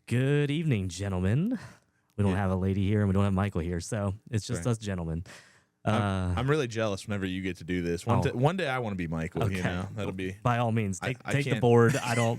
Good evening, gentlemen. We don't Yeah. have a lady here and we don't have Michael here, so it's just Right. us gentlemen. I'm really jealous whenever you get to do this. Oh. One day I want to be Michael. Okay. You know, that'll be. By all means, I take the can't- board. I don't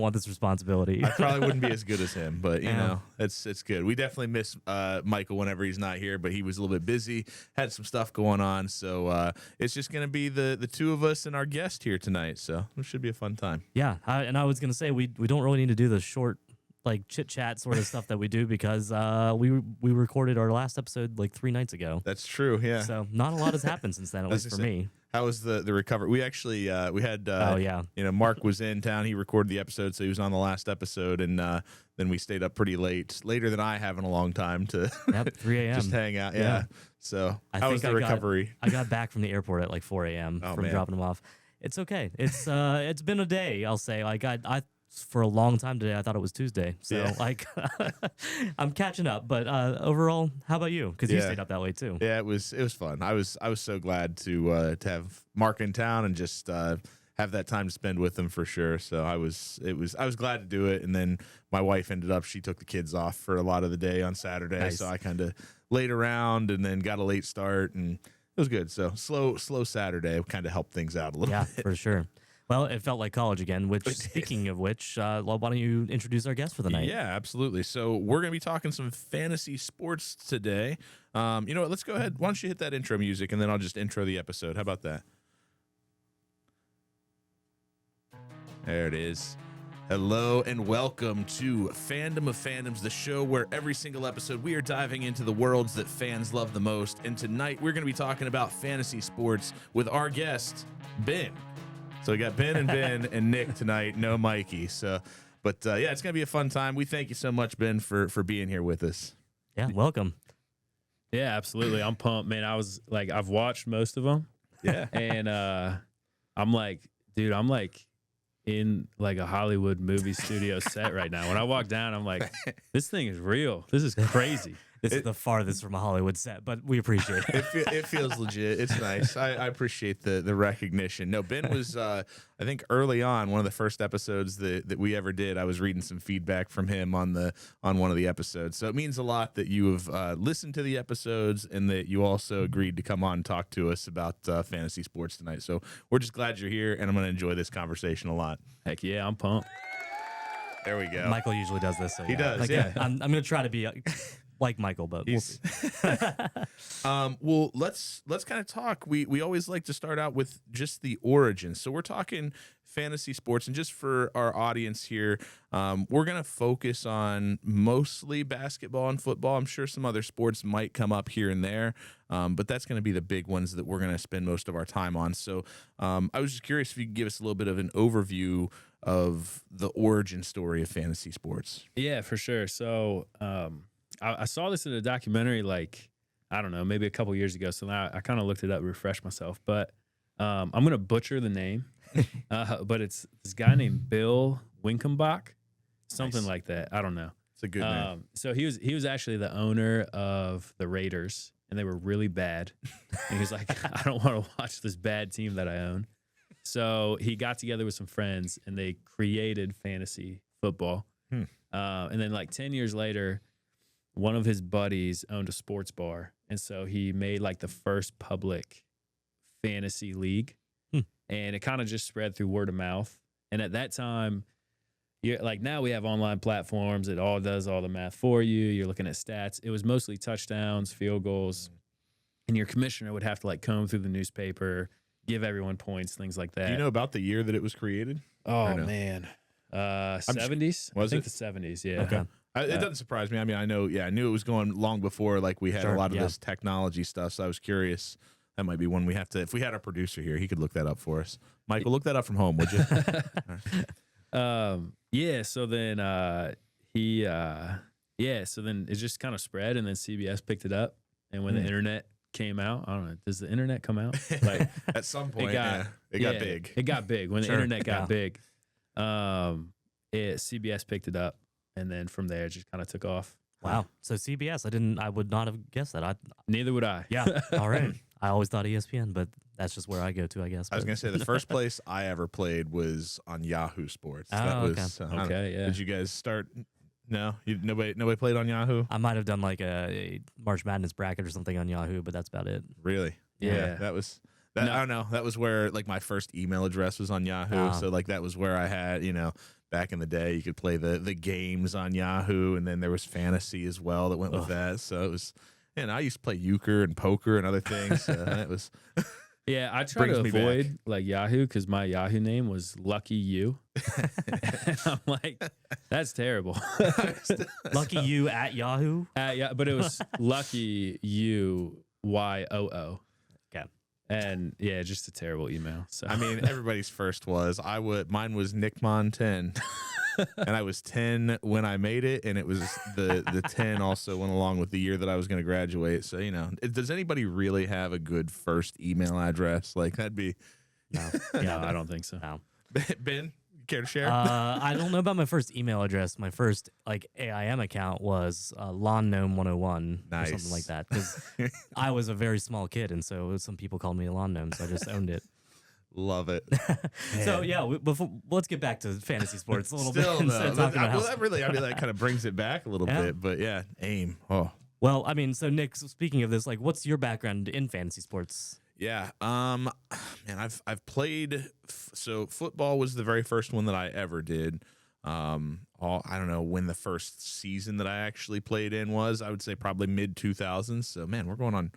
want this responsibility. I probably wouldn't be as good as him, but you Yeah. know, it's good. We definitely miss Michael whenever he's not here, but he was a little bit busy, had some stuff going on, so it's just gonna be the two of us and our guest here tonight. So it should be a fun time. Yeah, and I was gonna say we don't really need to do the short like chit chat sort of stuff that we do because we recorded our last episode like 3 nights ago. That's true. Yeah. So not a lot has happened since then, at least for me. How was the recovery? We actually we had Oh yeah. you know, Mark was in town. He recorded the episode, so he was on the last episode, and then we stayed up pretty late, later than I have in a long time, to Yep, 3 a.m. just hang out. Yeah. Yeah. So I how was think the recovery? I got back from the airport at like 4 a.m. Oh, from man. dropping them off. It's okay. It's been a day, I'll say. Like I for a long time today I thought it was Tuesday. So Yeah. like I'm catching up. But overall, how about you? Because you Yeah. stayed up that way too. Yeah, it was fun. I was so glad to have Mark in town and just have that time to spend with him for sure. So I was glad to do it. And then my wife she took the kids off for a lot of the day on Saturday. Nice. So I kind of laid around and then got a late start, and it was good. So slow Saturday kind of helped things out a little Yeah, bit. for sure. Well, it felt like college again, which, speaking of which, well, why don't you introduce our guest for the night? Yeah, absolutely. So we're going to be talking some fantasy sports today. You know what? Let's go ahead. Why don't you hit that intro music, and then I'll just intro the episode. How about that? There it is. Hello and welcome to Fandom of Fandoms, the show where every single episode we are diving into the worlds that fans love the most. And tonight we're going to be talking about fantasy sports with our guest, Ben. So we got Ben and Nick tonight, no Mikey. So, but yeah, it's going to be a fun time. We thank you so much, Ben, for being here with us. Yeah, welcome. Yeah, absolutely. I'm pumped, man. I've watched most of them, Yeah. and I'm like, dude, I'm like in like a Hollywood movie studio set right now. When I walk down, I'm like, this thing is real. This is crazy. This is the farthest from a Hollywood set, but we appreciate it. It feels legit. It's nice. I appreciate the recognition. No, Ben was, I think early on, one of the first episodes that we ever did, I was reading some feedback from him on one of the episodes. So it means a lot that you have listened to the episodes and that you also agreed to come on and talk to us about fantasy sports tonight. So we're just glad you're here, and I'm going to enjoy this conversation a lot. Heck yeah, I'm pumped. There we go. Michael usually does this. So He yeah. does, Like, yeah. I'm going to try to be like Michael, but we'll see. Well, let's kind of talk. We always like to start out with just the origins. So we're talking fantasy sports, and just for our audience here, we're gonna focus on mostly basketball and football. I'm sure some other sports might come up here and there, but that's gonna be the big ones that we're gonna spend most of our time on. So I was just curious if you could give us a little bit of an overview of the origin story of fantasy sports. Yeah, for sure. So I saw this in a documentary, like, I don't know, maybe a couple years ago. So now I kind of looked it up, refreshed myself. But I'm going to butcher the name. But it's this guy named Bill Winkenbach, something Nice. like that. I don't know. It's a good name. So he was actually the owner of the Raiders, and they were really bad. And he was like, I don't want to watch this bad team that I own. So he got together with some friends, and they created fantasy football. And then like 10 years later, one of his buddies owned a sports bar. And so he made like the first public fantasy league. And it kind of just spread through word of mouth. And at that time, like now we have online platforms. It all does all the math for you. You're looking at stats. It was mostly touchdowns, field goals. And your commissioner would have to like comb through the newspaper, give everyone points, things like that. Do you know about the year that it was created? Oh, Or no? man. 70s? Was I think it? the 70s, yeah. Okay. It doesn't surprise me. I mean, I knew it was going long before, like, we had Sure, a lot of yeah. this technology stuff, so I was curious. That might be one we have to, if we had our producer here, he could look that up for us. Michael, look that up from home, would you? Yeah, so then so then it just kind of spread, and then CBS picked it up. And when the internet came out, I don't know, does the internet come out? Like, At some point, got- it got big. It got big. When Sure, the internet got yeah. big, CBS picked it up, and then from there it just kind of took off. Wow. So CBS, I would not have guessed that. Neither would I. Yeah. All right. I always thought ESPN, but that's just where I go to, I guess. I was but- going to say the first place I ever played was on Yahoo Sports. Oh, That was, okay. I don't know. Okay, yeah. Did you guys start No, nobody played on Yahoo. I might have done like a March Madness bracket or something on Yahoo, but that's about it. Really? Yeah. That was that. No. I don't know. That was where like my first email address was on Yahoo. So like that was where I had back in the day you could play the games on Yahoo, and then there was fantasy as well that went with that. So it was. And I used to play euchre and poker and other things. It was. Yeah, I try to Brings me avoid like Yahoo because my Yahoo name was Lucky You. And I'm like, that's terrible. Lucky you at Yahoo. Yeah, but it was Lucky You YOO. Okay. And yeah, just a terrible email. So I mean, everybody's first was mine was Nickmon 10. And I was 10 when I made it, and it was the 10 also went along with the year that I was going to graduate. So, does anybody really have a good first email address? Like that'd be No. no, I don't think so. No. Ben, care to share? I don't know about my first email address. My first like AIM account was Lawn Gnome 101 or something Nice. like that. Because I was a very small kid, and so some people called me a lawn gnome, so I just owned it. Love it. So yeah, let's get back to fantasy sports a little bit. Still, Instead though, of talking about that kind of brings it back a little Yeah. bit. But yeah, AIM. Oh, Well, I mean, so Nick, speaking of this, like, what's your background in fantasy sports? yeah. Man, I've played. So football was the very first one that I ever did. I don't know when the first season that I actually played in was. I would say probably mid 2000s. So man, we're going on,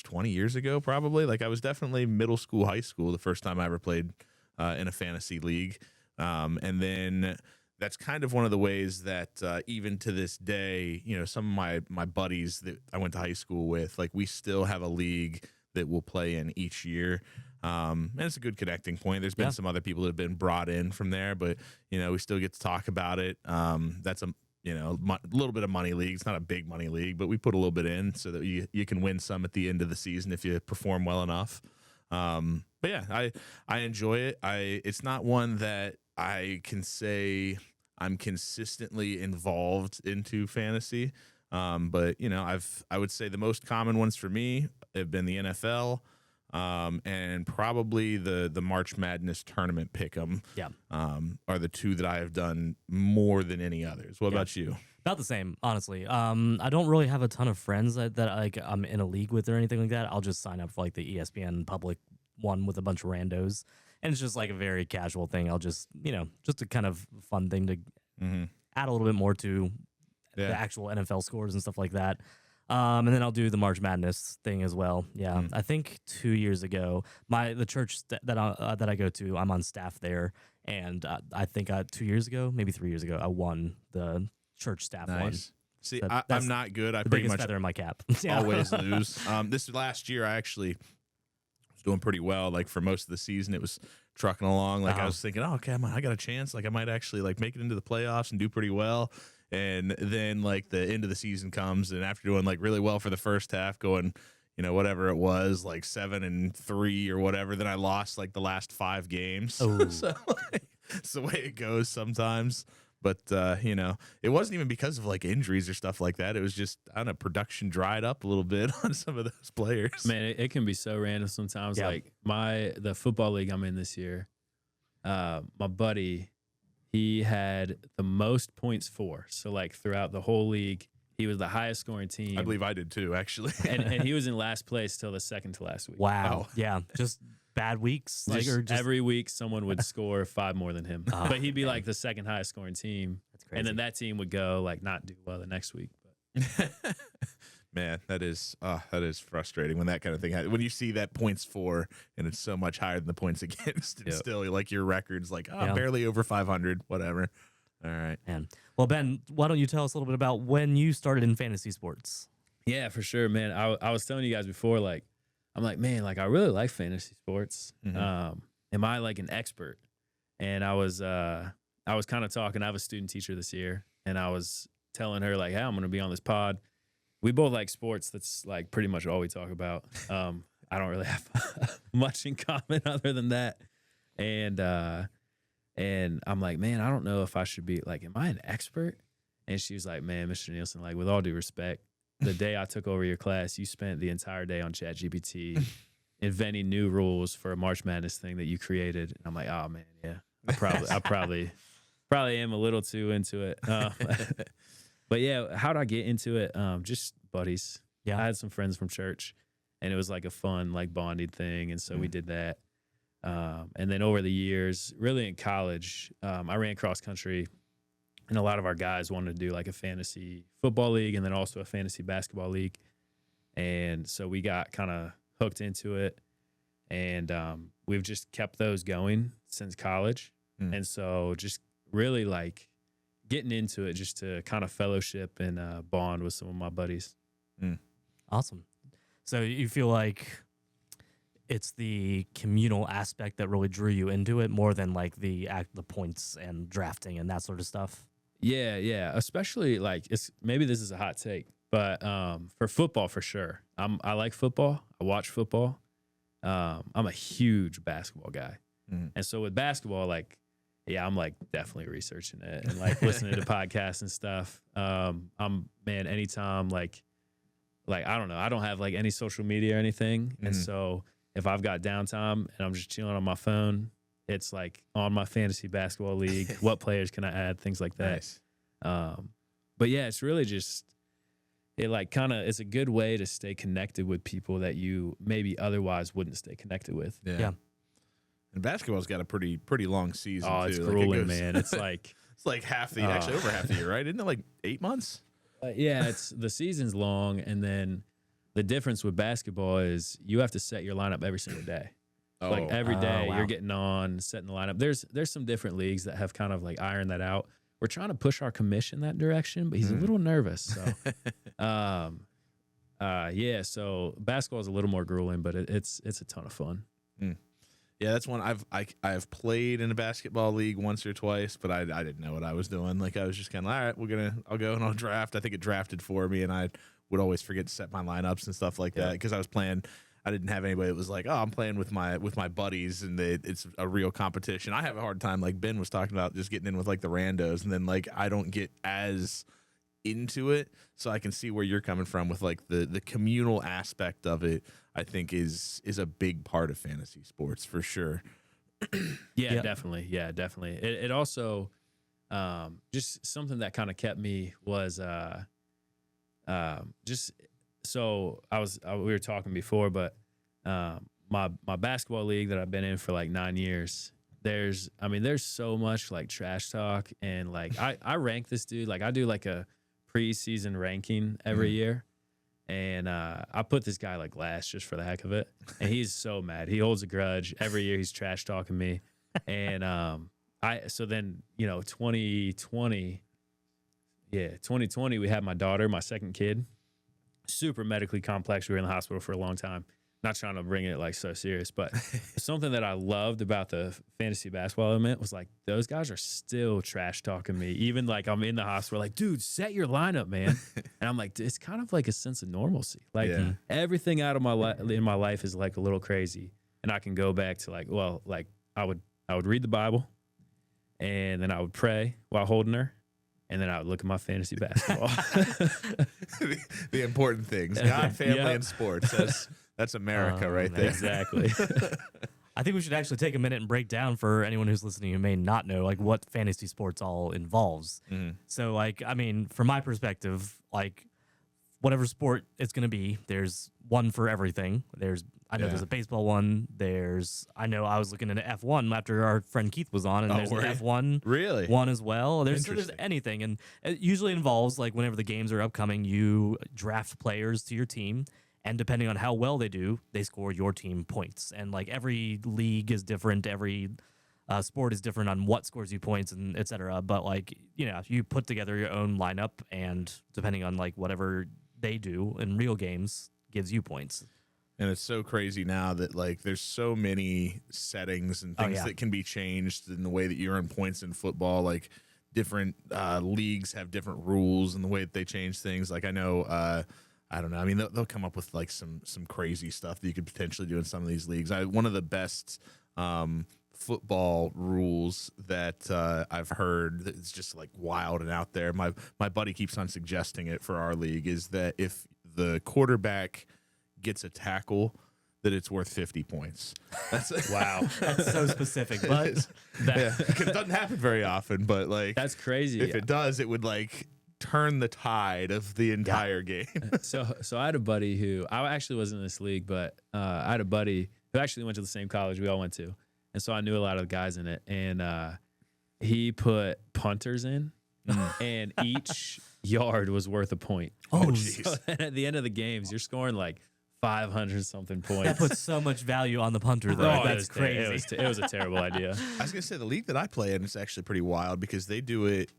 20 years ago probably. Like I was definitely middle school, high school the first time I ever played in a fantasy league. And then that's kind of one of the ways that even to this day, some of my buddies that I went to high school with, like we still have a league that we'll play in each year. And it's a good connecting point. There's been some other people that have been brought in from there, but we still get to talk about it. That's a little bit of money league. It's not a big money league, but we put a little bit in so that you can win some at the end of the season if you perform well enough. But yeah, I enjoy it. It's not one that I can say I'm consistently involved into fantasy. But I would say the most common ones for me have been the NFL, and probably the March Madness tournament pick'em. Yeah. Are the two that I have done more than any others. What about you? About the same, honestly. I don't really have a ton of friends that like I'm in a league with or anything like that. I'll just sign up for like the ESPN public one with a bunch of randos, and it's just like a very casual thing. I'll just just a kind of fun thing to add a little bit more to the actual NFL scores and stuff like that. And then I'll do the March Madness thing as well. Yeah, I think 2 years ago, the church that I go to, I'm on staff there, and I think 2 years ago, maybe 3 years ago, I won the church staff one. See, So I'm that's not good. I The pretty biggest much feather in my cap. Yeah. always lose. This last year, I actually was doing pretty well. Like for most of the season, it was trucking along. Like I was thinking, oh, okay, I got a chance. Like I might actually like make it into the playoffs and do pretty well. And then like the end of the season comes, and after doing like really well for the first half, going, whatever it was, like 7-3 or whatever, then I lost like the last 5 games. Oh. So it's the way it goes sometimes. But it wasn't even because of like injuries or stuff like that. It was just, I don't know, production dried up a little bit on some of those players. Man, it can be so random sometimes. Yeah. Like the football league I'm in this year, my buddy, he had the most points for. So like throughout the whole league, he was the highest scoring team. I believe I did too, actually. and he was in last place till the second to last week. Wow. Yeah. Just bad weeks. Just every week someone would score 5 more than him. But he'd be like the second highest scoring team. That's crazy. And then that team would go like not do well the next week. But Man, that is frustrating when that kind of thing happens. When you see that points for and it's so much higher than the points against, and still like your record's like barely over 500, whatever. All right. Man. Well, Ben, why don't you tell us a little bit about when you started in fantasy sports? yeah, for sure, man. I was telling you guys before, like, I'm like, man, like I really like fantasy sports. Am I like an expert? And I was kind of talking. I have a student teacher this year, and I was telling her like, hey, I'm going to be on this pod. We both like sports. That's like pretty much all we talk about. I don't really have much in common other than that. And I'm like, man, I don't know if I should be like, am I an expert? And she was like, man, Mr. Nielsen, like with all due respect, the day I took over your class, you spent the entire day on ChatGPT inventing new rules for a March Madness thing that you created. And I'm like, oh man, yeah, I probably am a little too into it. But yeah, how'd I get into it? Just buddies. Yeah. I had some friends from church, and it was like a fun like bonding thing, and so we did that. And then over the years, really in college, I ran cross country, and a lot of our guys wanted to do like a fantasy football league and then also a fantasy basketball league. And so we got kind of hooked into it, and we've just kept those going since college. And so just really like getting into it just to kind of fellowship and bond with some of my buddies. Awesome. So you feel like it's the communal aspect that really drew you into it more than like the points and drafting and that sort of stuff? Yeah. Especially like maybe this is a hot take, but for football for sure. I like football. I watch football. I'm a huge basketball guy. And so with basketball, like, yeah, I'm like definitely researching it and like listening to podcasts and stuff. Anytime like I don't know, I don't have like any social media or anything. And so if I've got downtime and I'm just chilling on my phone, it's like on my fantasy basketball league, what players can I add, things like that. Nice. But yeah, it's really just, it's a good way to stay connected with people that you maybe otherwise wouldn't stay connected with. Yeah. And basketball's got a pretty long season. Oh, it's too. grueling, man. It's like it's like actually over half the year, right? Isn't it like 8 months? Yeah, the season's long, and then the difference with basketball is you have to set your lineup every single day. So like every day wow. you're getting on, setting the lineup. There's some different leagues that have kind of like ironed that out. We're trying to push our commission that direction, but he's a little nervous. So, so basketball is a little more grueling, but it's a ton of fun. Yeah, that's one I've played in a basketball league once or twice, but I didn't know what I was doing. Like I was just kind of all right. I'll go and I'll draft. I think it drafted for me, and I would always forget to set my lineups and stuff like that because I was playing. I didn't have anybody that was like, oh, I'm playing with my buddies, and it's a real competition. I have a hard time, like Ben was talking about, just getting in with like the randos, and then like I don't get as into it, so I can see where you're coming from with like the communal aspect of it. I think is a big part of fantasy sports for sure. Yeah, definitely. Yeah, definitely. It also just something that kind of kept me was just so we were talking before, but my basketball league that I've been in for like 9 years. There's so much like trash talk, and like I rank this dude, like I do like a preseason ranking every year. And I put this guy like last just for the heck of it. And he's so mad. He holds a grudge. Every year he's trash talking me. And 2020, we had my daughter, my second kid. Super medically complex. We were in the hospital for a long time. Not trying to bring it like so serious, but something that I loved about the fantasy basketball element was like those guys are still trash talking me. Even like I'm in the hospital, like, dude, set your lineup, man. And I'm like, it's kind of like a sense of normalcy. Like everything out of in my life is like a little crazy, and I can go back to like, well, like I would read the Bible, and then I would pray while holding her. And then I would look at my fantasy basketball. the important things, God, family, and sports. That's America right there. Exactly. I think we should actually take a minute and break down for anyone who's listening who may not know like what fantasy sports all involves. So like, I mean, from my perspective, like whatever sport it's going to be, there's one for everything. There's a baseball one. I know I was looking into F1 after our friend Keith was on, and there's an F1 one as well. There's anything, and it usually involves like whenever the games are upcoming, you draft players to your team. And depending on how well they do, they score your team points. And like every league is different, every sport is different on what scores you points and et cetera. But like, you put together your own lineup, and depending on like whatever they do in real games gives you points. And it's so crazy now that like there's so many settings and things that can be changed in the way that you earn points in football. Like different leagues have different rules and the way that they change things. Like I know. I don't know. I mean, they'll come up with like some crazy stuff that you could potentially do in some of these leagues. One of the best football rules that I've heard that's just like wild and out there. My buddy keeps on suggesting it for our league is that if the quarterback gets a tackle, that it's worth 50 points. Wow. That's so specific, but it doesn't happen very often. But like that's crazy. If it does, it would like turn the tide of the entire game. So I had a buddy who I actually wasn't in this league, but I had a buddy who actually went to the same college we all went to, and so I knew a lot of the guys in it. And he put punters in, and each yard was worth a point. Oh, jeez. So then at the end of the games, you're scoring like 500 something points. That puts so much value on the punter, though. Oh, That's crazy. It was a terrible idea. I was gonna say the league that I play in is actually pretty wild because they do it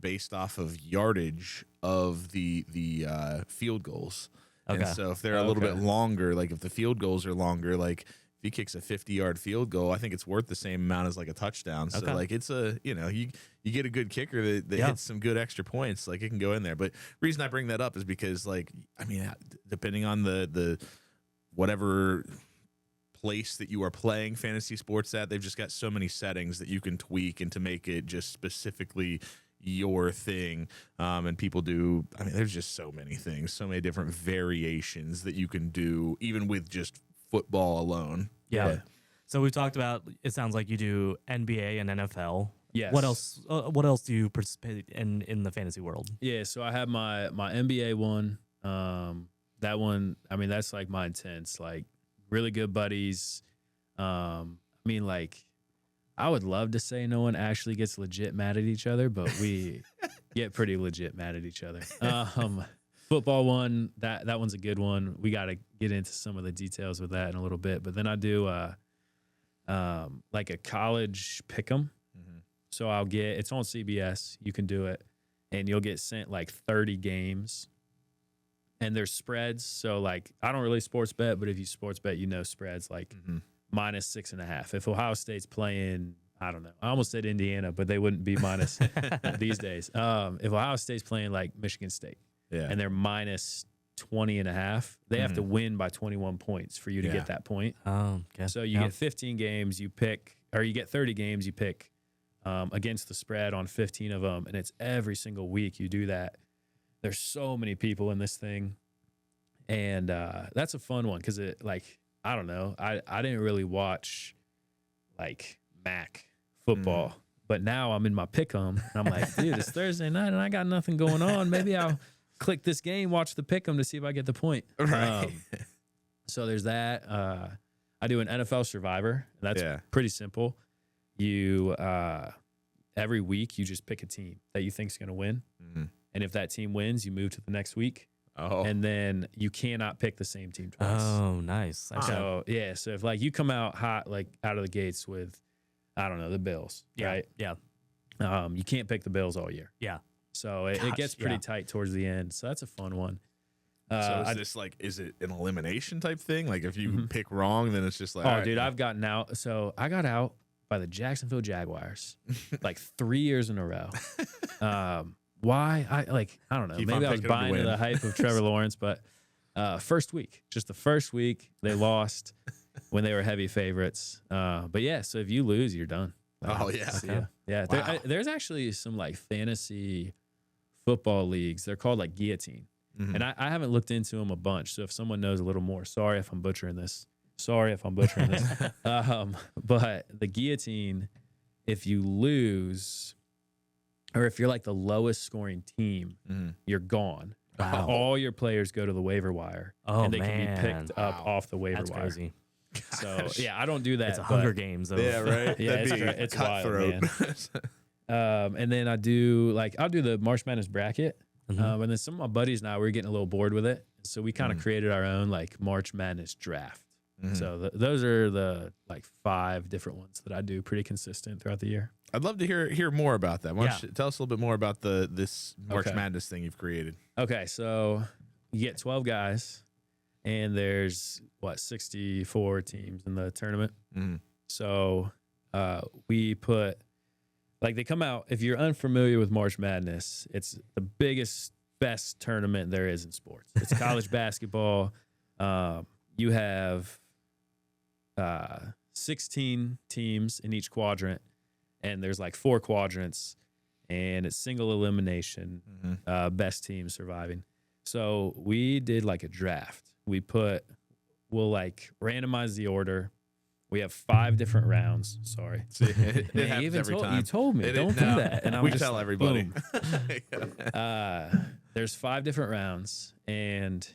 based off of yardage of the field goals. Okay. And so if they're a little bit longer, like if the field goals are longer, like if he kicks a 50-yard field goal, I think it's worth the same amount as like a touchdown. So like it's you get a good kicker that hits some good extra points, like it can go in there. But reason I bring that up is because like I mean, depending on the whatever place that you are playing fantasy sports at, they've just got so many settings that you can tweak and to make it just specifically your thing. And people do, I mean, there's just so many things, so many different variations that you can do even with just football alone. Yeah. So we talked about, it sounds like you do NBA and NFL. Yes. What else? What else do you participate in the fantasy world? Yeah, so I have my NBA one. That one, I mean, that's like my intense, like really good buddies. I mean, like, I would love to say no one actually gets legit mad at each other, but we get pretty legit mad at each other. Football one, that one's a good one. We got to get into some of the details with that in a little bit. But then I do like a college pick'em. So I'll get, it's on CBS. You can do it, and you'll get sent like 30 games. And there's spreads. So like, I don't really sports bet, but if you sports bet, you know spreads like minus 6.5. If Ohio State's playing, I don't know. I almost said Indiana, but they wouldn't be minus these days. If Ohio State's playing like Michigan State, and they're minus 20.5, they have to win by 21 points for you to get that point. Oh, okay. So you get 15 games, you pick, or you get 30 games, you pick against the spread on 15 of them, and it's every single week you do that. There's so many people in this thing, and that's a fun one because it, like, I don't know, I didn't really watch like MAC football, but now I'm in my pick'em, and I'm like, dude, it's Thursday night, and I got nothing going on. Maybe I'll click this game, watch the pick'em to see if I get the point. Right. So there's that. I do an NFL Survivor. That's pretty simple. You every week you just pick a team that you think is going to win, and if that team wins, you move to the next week. And then you cannot pick the same team twice. Oh, nice. Okay. So yeah, so if like you come out hot, like out of the gates with, I don't know, the Bills, right? Yeah. You can't pick the Bills all year. Yeah. So it gets pretty tight towards the end. So that's a fun one. So is this like, is it an elimination type thing? Like if you pick wrong, then it's just like, oh, dude, I've gotten out. So I got out by the Jacksonville Jaguars like 3 years in a row. Why? I don't know. Maybe I was buying into the hype of Trevor Lawrence, but first week, just the first week, they lost when they were heavy favorites. But yeah, so if you lose, you're done. Oh yeah. So, yeah. Wow. There's actually some like fantasy football leagues. They're called like Guillotine. And I haven't looked into them a bunch. So if someone knows a little more, sorry if I'm butchering this. But the Guillotine, if you lose, or if you're like the lowest scoring team, you're gone. Wow. All your players go to the waiver wire, and they can be picked up off the waiver That's wire. crazy. So yeah, I don't do that. It's a Hunger Games. Yeah, right. Yeah, it's wild, man. And then I'll do the March Madness bracket. And then some of my buddies and I, we're getting a little bored with it. So we kind of created our own like March Madness draft. So those are the like 5 different ones that I do pretty consistent throughout the year. I'd love to hear more about that. Why don't you tell us a little bit more about this March Madness thing you've created? Okay, so you get 12 guys, and there's 64 teams in the tournament. So we put, like, they come out. If you're unfamiliar with March Madness, it's the biggest, best tournament there is in sports. It's college basketball. You have 16 teams in each quadrant, and there's like 4 quadrants, and it's single elimination, best team surviving. So we did like a draft. We'll like randomize the order. We have 5 different rounds. Sorry. See, it Man, happens every time. You told me, don't do that. And I'm we just tell like, everybody. boom. There's 5 different rounds, and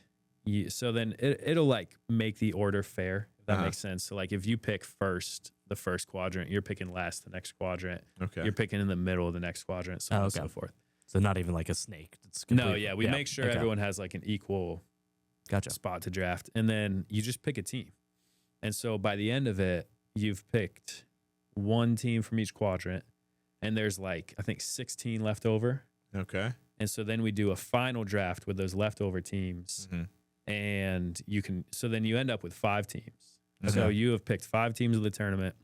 so then it'll like make the order fair. If that makes sense. So like if you pick first, the first quadrant, you're picking last, the next quadrant. Okay. You're picking in the middle of the next quadrant, so on and so forth. So not even like a snake. It's No, yeah, we make sure everyone has like an equal spot to draft, and then you just pick a team. And so by the end of it, you've picked one team from each quadrant, and there's like I think 16 left over. Okay. And so then we do a final draft with those leftover teams, and you can. So then you end up with 5 teams. Okay. So you have picked 5 teams of the tournament,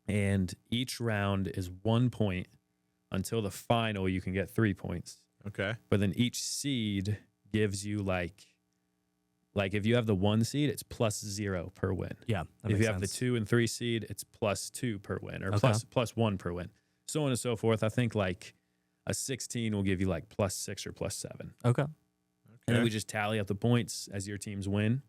and each round is 1 point until the final. You can get 3 points. Okay. But then each seed gives you like if you have the 1 seed, it's +0 per win. Yeah. If you have the 2 and 3 seed, it's +2 per win, or plus 1 per win, so on and so forth. I think like a 16 will give you like +6 or +7. Okay. And then we just tally up the points as your teams win.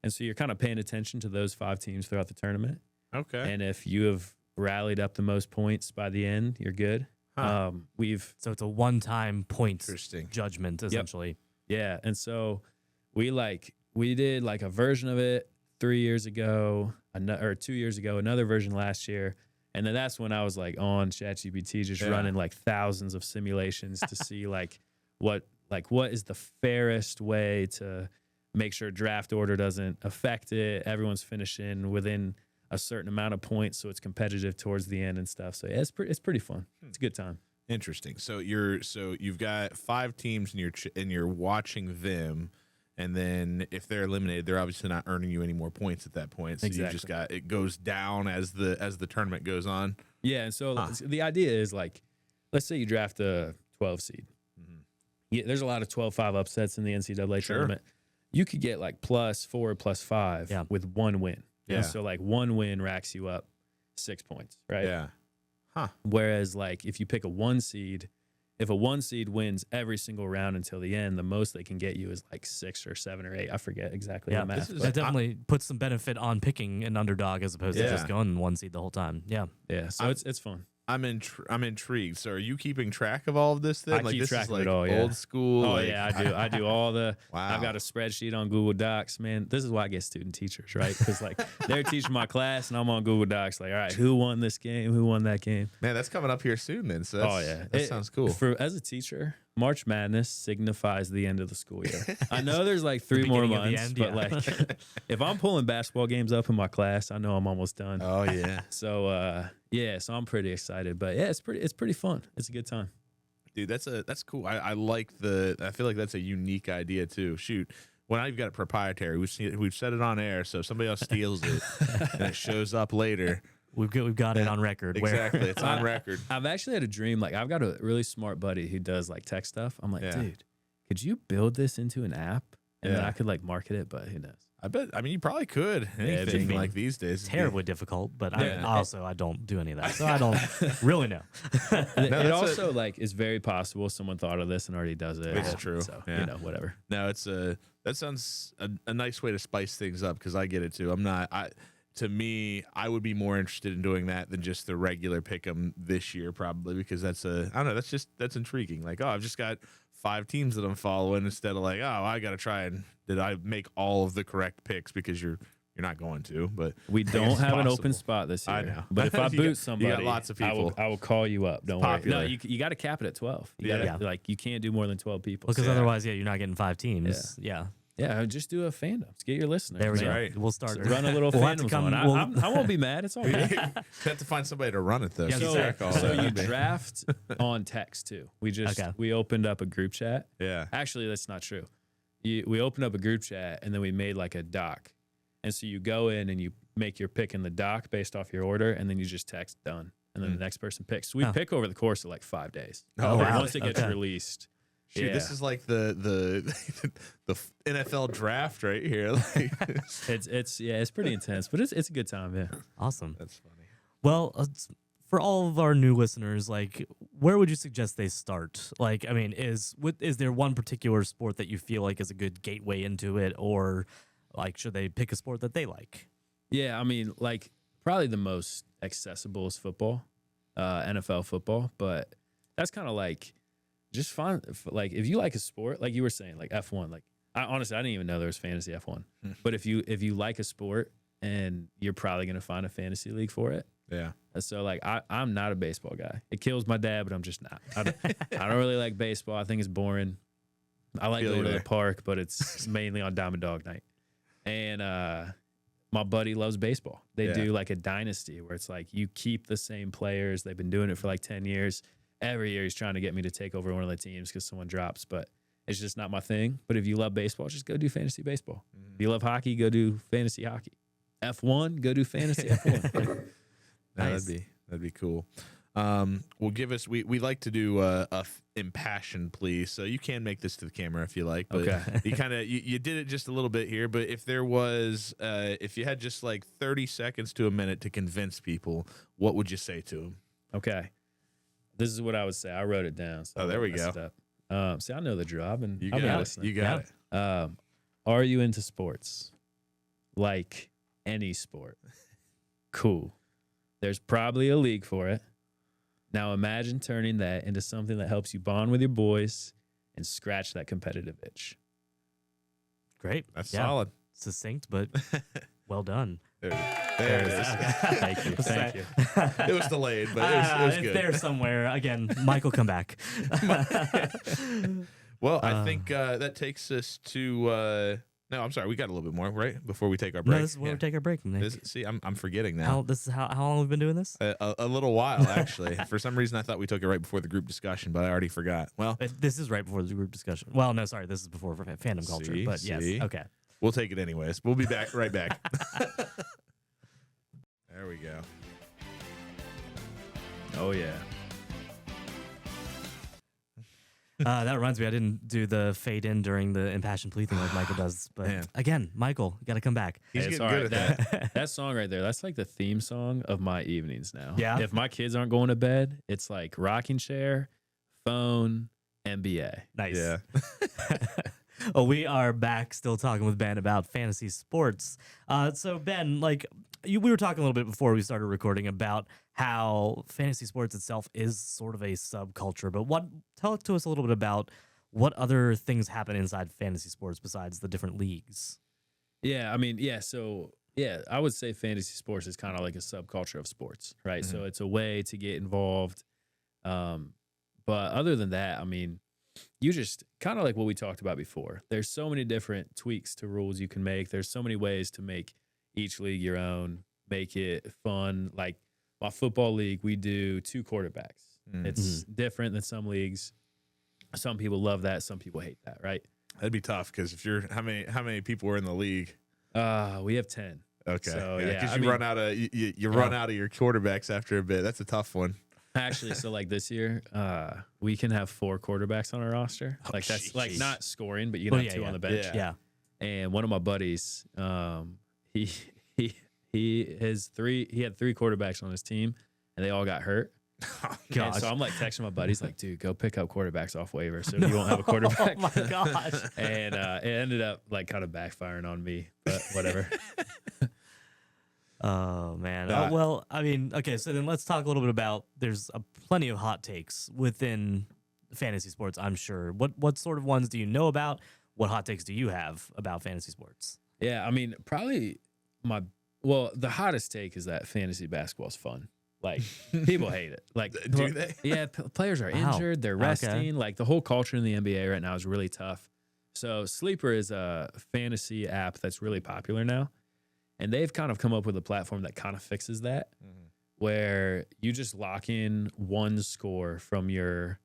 And so you're kind of paying attention to those 5 teams throughout the tournament. Okay. And if you have rallied up the most points by the end, you're good. Huh. So it's a one-time point Interesting. judgment, essentially. Yeah. And so we did like a version of it 3 years ago, or 2 years ago, another version last year. And then that's when I was like on ChatGPT, just running like thousands of simulations to see what is the fairest way to make sure draft order doesn't affect it. Everyone's finishing within a certain amount of points, so it's competitive towards the end and stuff. So yeah, it's pretty fun. It's a good time. Interesting. So you've got 5 teams and you're watching them, and then if they're eliminated, they're obviously not earning you any more points at that point. So you just got, it goes down as the tournament goes on. Yeah, and so the idea is like, let's say you draft a 12 seed. Yeah, there's a lot of 12-5 upsets in the NCAA tournament. You could get like +4, +5 with 1 win. Yeah. So like 1 win racks you up 6 points, right? Yeah. Huh. Whereas like if you pick a 1 seed, if a 1 seed wins every single round until the end, the most they can get you is like 6 or 7 or 8. I forget exactly the math. That definitely puts some benefit on picking an underdog as opposed to just going 1 seed the whole time. Yeah. Yeah. So it's fun. I'm intrigued. So are you keeping track of all of this then? I keep this track is of like it all, old school. Oh, like, yeah, I do. I do all the. Wow. I've got a spreadsheet on Google Docs, man. This is why I get student teachers, right? Because like they're teaching my class, and I'm on Google Docs. Like, all right, who won this game? Who won that game? Man, that's coming up here soon then. So that sounds cool. As a teacher, March Madness signifies the end of the school year. I know there's like 3 more months, but like if I'm pulling basketball games up in my class, I know I'm almost done. Oh yeah. So so I'm pretty excited. But yeah, it's pretty fun. It's a good time. Dude, that's cool. I like I feel like that's a unique idea too. Shoot. Well, now you've got it proprietary. We've said it on air, so if somebody else steals it and it shows up later, we've got it on record. Exactly, it's on record. I've actually had a dream. Like I've got a really smart buddy who does like tech stuff. I'm like, dude, could you build this into an app and then I could like market it? But who knows? I mean, you probably could. Anything like these days. Terribly difficult, but I don't do any of that, so I don't really know. It also like is very possible someone thought of this and already does it. It's true. So whatever. No, that sounds a nice way to spice things up because I get it too. To me, I would be more interested in doing that than just the regular pick'em this year, probably because I don't know. That's intriguing. Like, I've just got 5 teams that I'm following instead of like, I got to try and did I make all of the correct picks because you're not going to. But we don't have an open spot this year. I know. But if I boot somebody, you got lots of people. I will call you up. Don't worry. No, you got to cap it at 12. You can't do more than 12 people. Because otherwise, you're not getting 5 teams. Yeah. Yeah, just do a fandom. Just get your listeners. There we go. Right. We'll start. Run a little fandom one. I won't be mad. It's all right. You have to find somebody to run it though. So you draft on text too. We opened up a group chat. Yeah. Actually, that's not true. We opened up a group chat and then we made like a doc. And so you go in and you make your pick in the doc based off your order, and then you just text done, and then the next person picks. So we pick over the course of like 5 days. Wow. Once it gets released. Shoot, this is like the NFL draft right here. Like, it's pretty intense, but it's a good time. Yeah, awesome. That's funny. Well, for all of our new listeners, like, where would you suggest they start? Like, I mean, is there one particular sport that you feel like is a good gateway into it, or like should they pick a sport that they like? Yeah, I mean, like probably the most accessible is football, NFL football. But that's kind of like just fun. Like if you like a sport, like you were saying, like F1. Like honestly, I didn't even know there was fantasy F1. But if you like a sport, and you're probably gonna find a fantasy league for it. Yeah. So like I'm not a baseball guy. It kills my dad, but I'm just not. I don't really like baseball. I think it's boring. I like going to the park, but it's mainly on Diamond Dog Night. And my buddy loves baseball. They do like a dynasty where it's like you keep the same players. They've been doing it for like 10 years. Every year he's trying to get me to take over one of the teams because someone drops, but it's just not my thing. But if you love baseball, just go do fantasy baseball. If you love hockey, go do fantasy hockey. F1, go do fantasy F1. Nice. That'd be cool. Well, give us. We like to do a impassioned plea, so you can make this to the camera if you like. But Okay. you kind of you did it just a little bit here. But if there was, if you had just like 30 seconds to a minute to convince people, what would you say to them? Okay. This is what I would say. I wrote it down. So Oh, there we go. See, I know the drill. You I've been got it. listening. You got it. Are you into sports? Like any sport? Cool. There's probably a league for it. Now imagine turning that into something that helps you bond with your boys and scratch that competitive itch. Great. That's Yeah. solid. Succinct, but well done. There it is. Thank you. Thank you. It was delayed, but it was It's good. there somewhere. Again, Michael, come back. Well, I think that takes us to. No, I'm sorry. We got a little bit more, right? Before we take our break. No, this is where we take our break. Nick. See, I'm forgetting now. How long have we been doing this? A little while, actually. For some reason, I thought we took it right before the group discussion, but I already forgot. Well, This is right before the group discussion. Well, no, sorry, this is before fandom culture. See, But yes, see. okay. we'll take it anyways. We'll be back, right back. There we go. Oh, yeah. That reminds me, I didn't do the fade in during the impassioned plea thing like Michael does. But Man. again, Michael, you got to come back. He's Hey, it's getting all good right. at that. That song right there, that's like the theme song of my evenings now. Yeah. If my kids aren't going to bed, it's like rocking chair, phone, NBA. Nice. Yeah. Oh, we are back still talking with Ben about fantasy sports. So Ben, we were talking a little bit before we started recording about how fantasy sports itself is sort of a subculture, but tell to us a little bit about what other things happen inside fantasy sports besides the different leagues. Yeah, I mean, I would say fantasy sports is kind of like a subculture of sports, right? Mm-hmm. So it's a way to get involved. But other than that, I mean, you just kind of like what we talked about before. There's so many different tweaks to rules you can make. There's so many ways to make each league your own, make it fun. Like my football league, we do 2 quarterbacks. It's different than some leagues. Some people love that. Some people hate that, right? That'd be tough because if you're how many people are in the league? We have 10. Okay. So, because I you mean- run out of you run out of your quarterbacks after a bit. That's a tough one. Actually, so like this year, we can have 4 quarterbacks on our roster. Like that's like jeez. not scoring, but you can have 2 on the bench. Yeah. Yeah. And one of my buddies, he had 3 quarterbacks on his team, and they all got hurt. And Gosh. so I'm like texting my buddies, like, dude, go pick up quarterbacks off waiver, so you won't have a quarterback. Oh my gosh. And it ended up like kind of backfiring on me, but whatever. Oh man. Nah. Well, I mean, okay, so then let's talk a little bit about there's plenty of hot takes within fantasy sports, I'm sure. What sort of ones do you know about? What hot takes do you have about fantasy sports? Yeah, I mean, probably the hottest take is that fantasy basketball is fun. Like people hate it. Like, Do they? Yeah, players are Wow. injured. They're Okay. resting. Like the whole culture in the NBA right now is really tough. So Sleeper is a fantasy app that's really popular now, and they've kind of come up with a platform that kind of fixes that, where you just lock in one score from your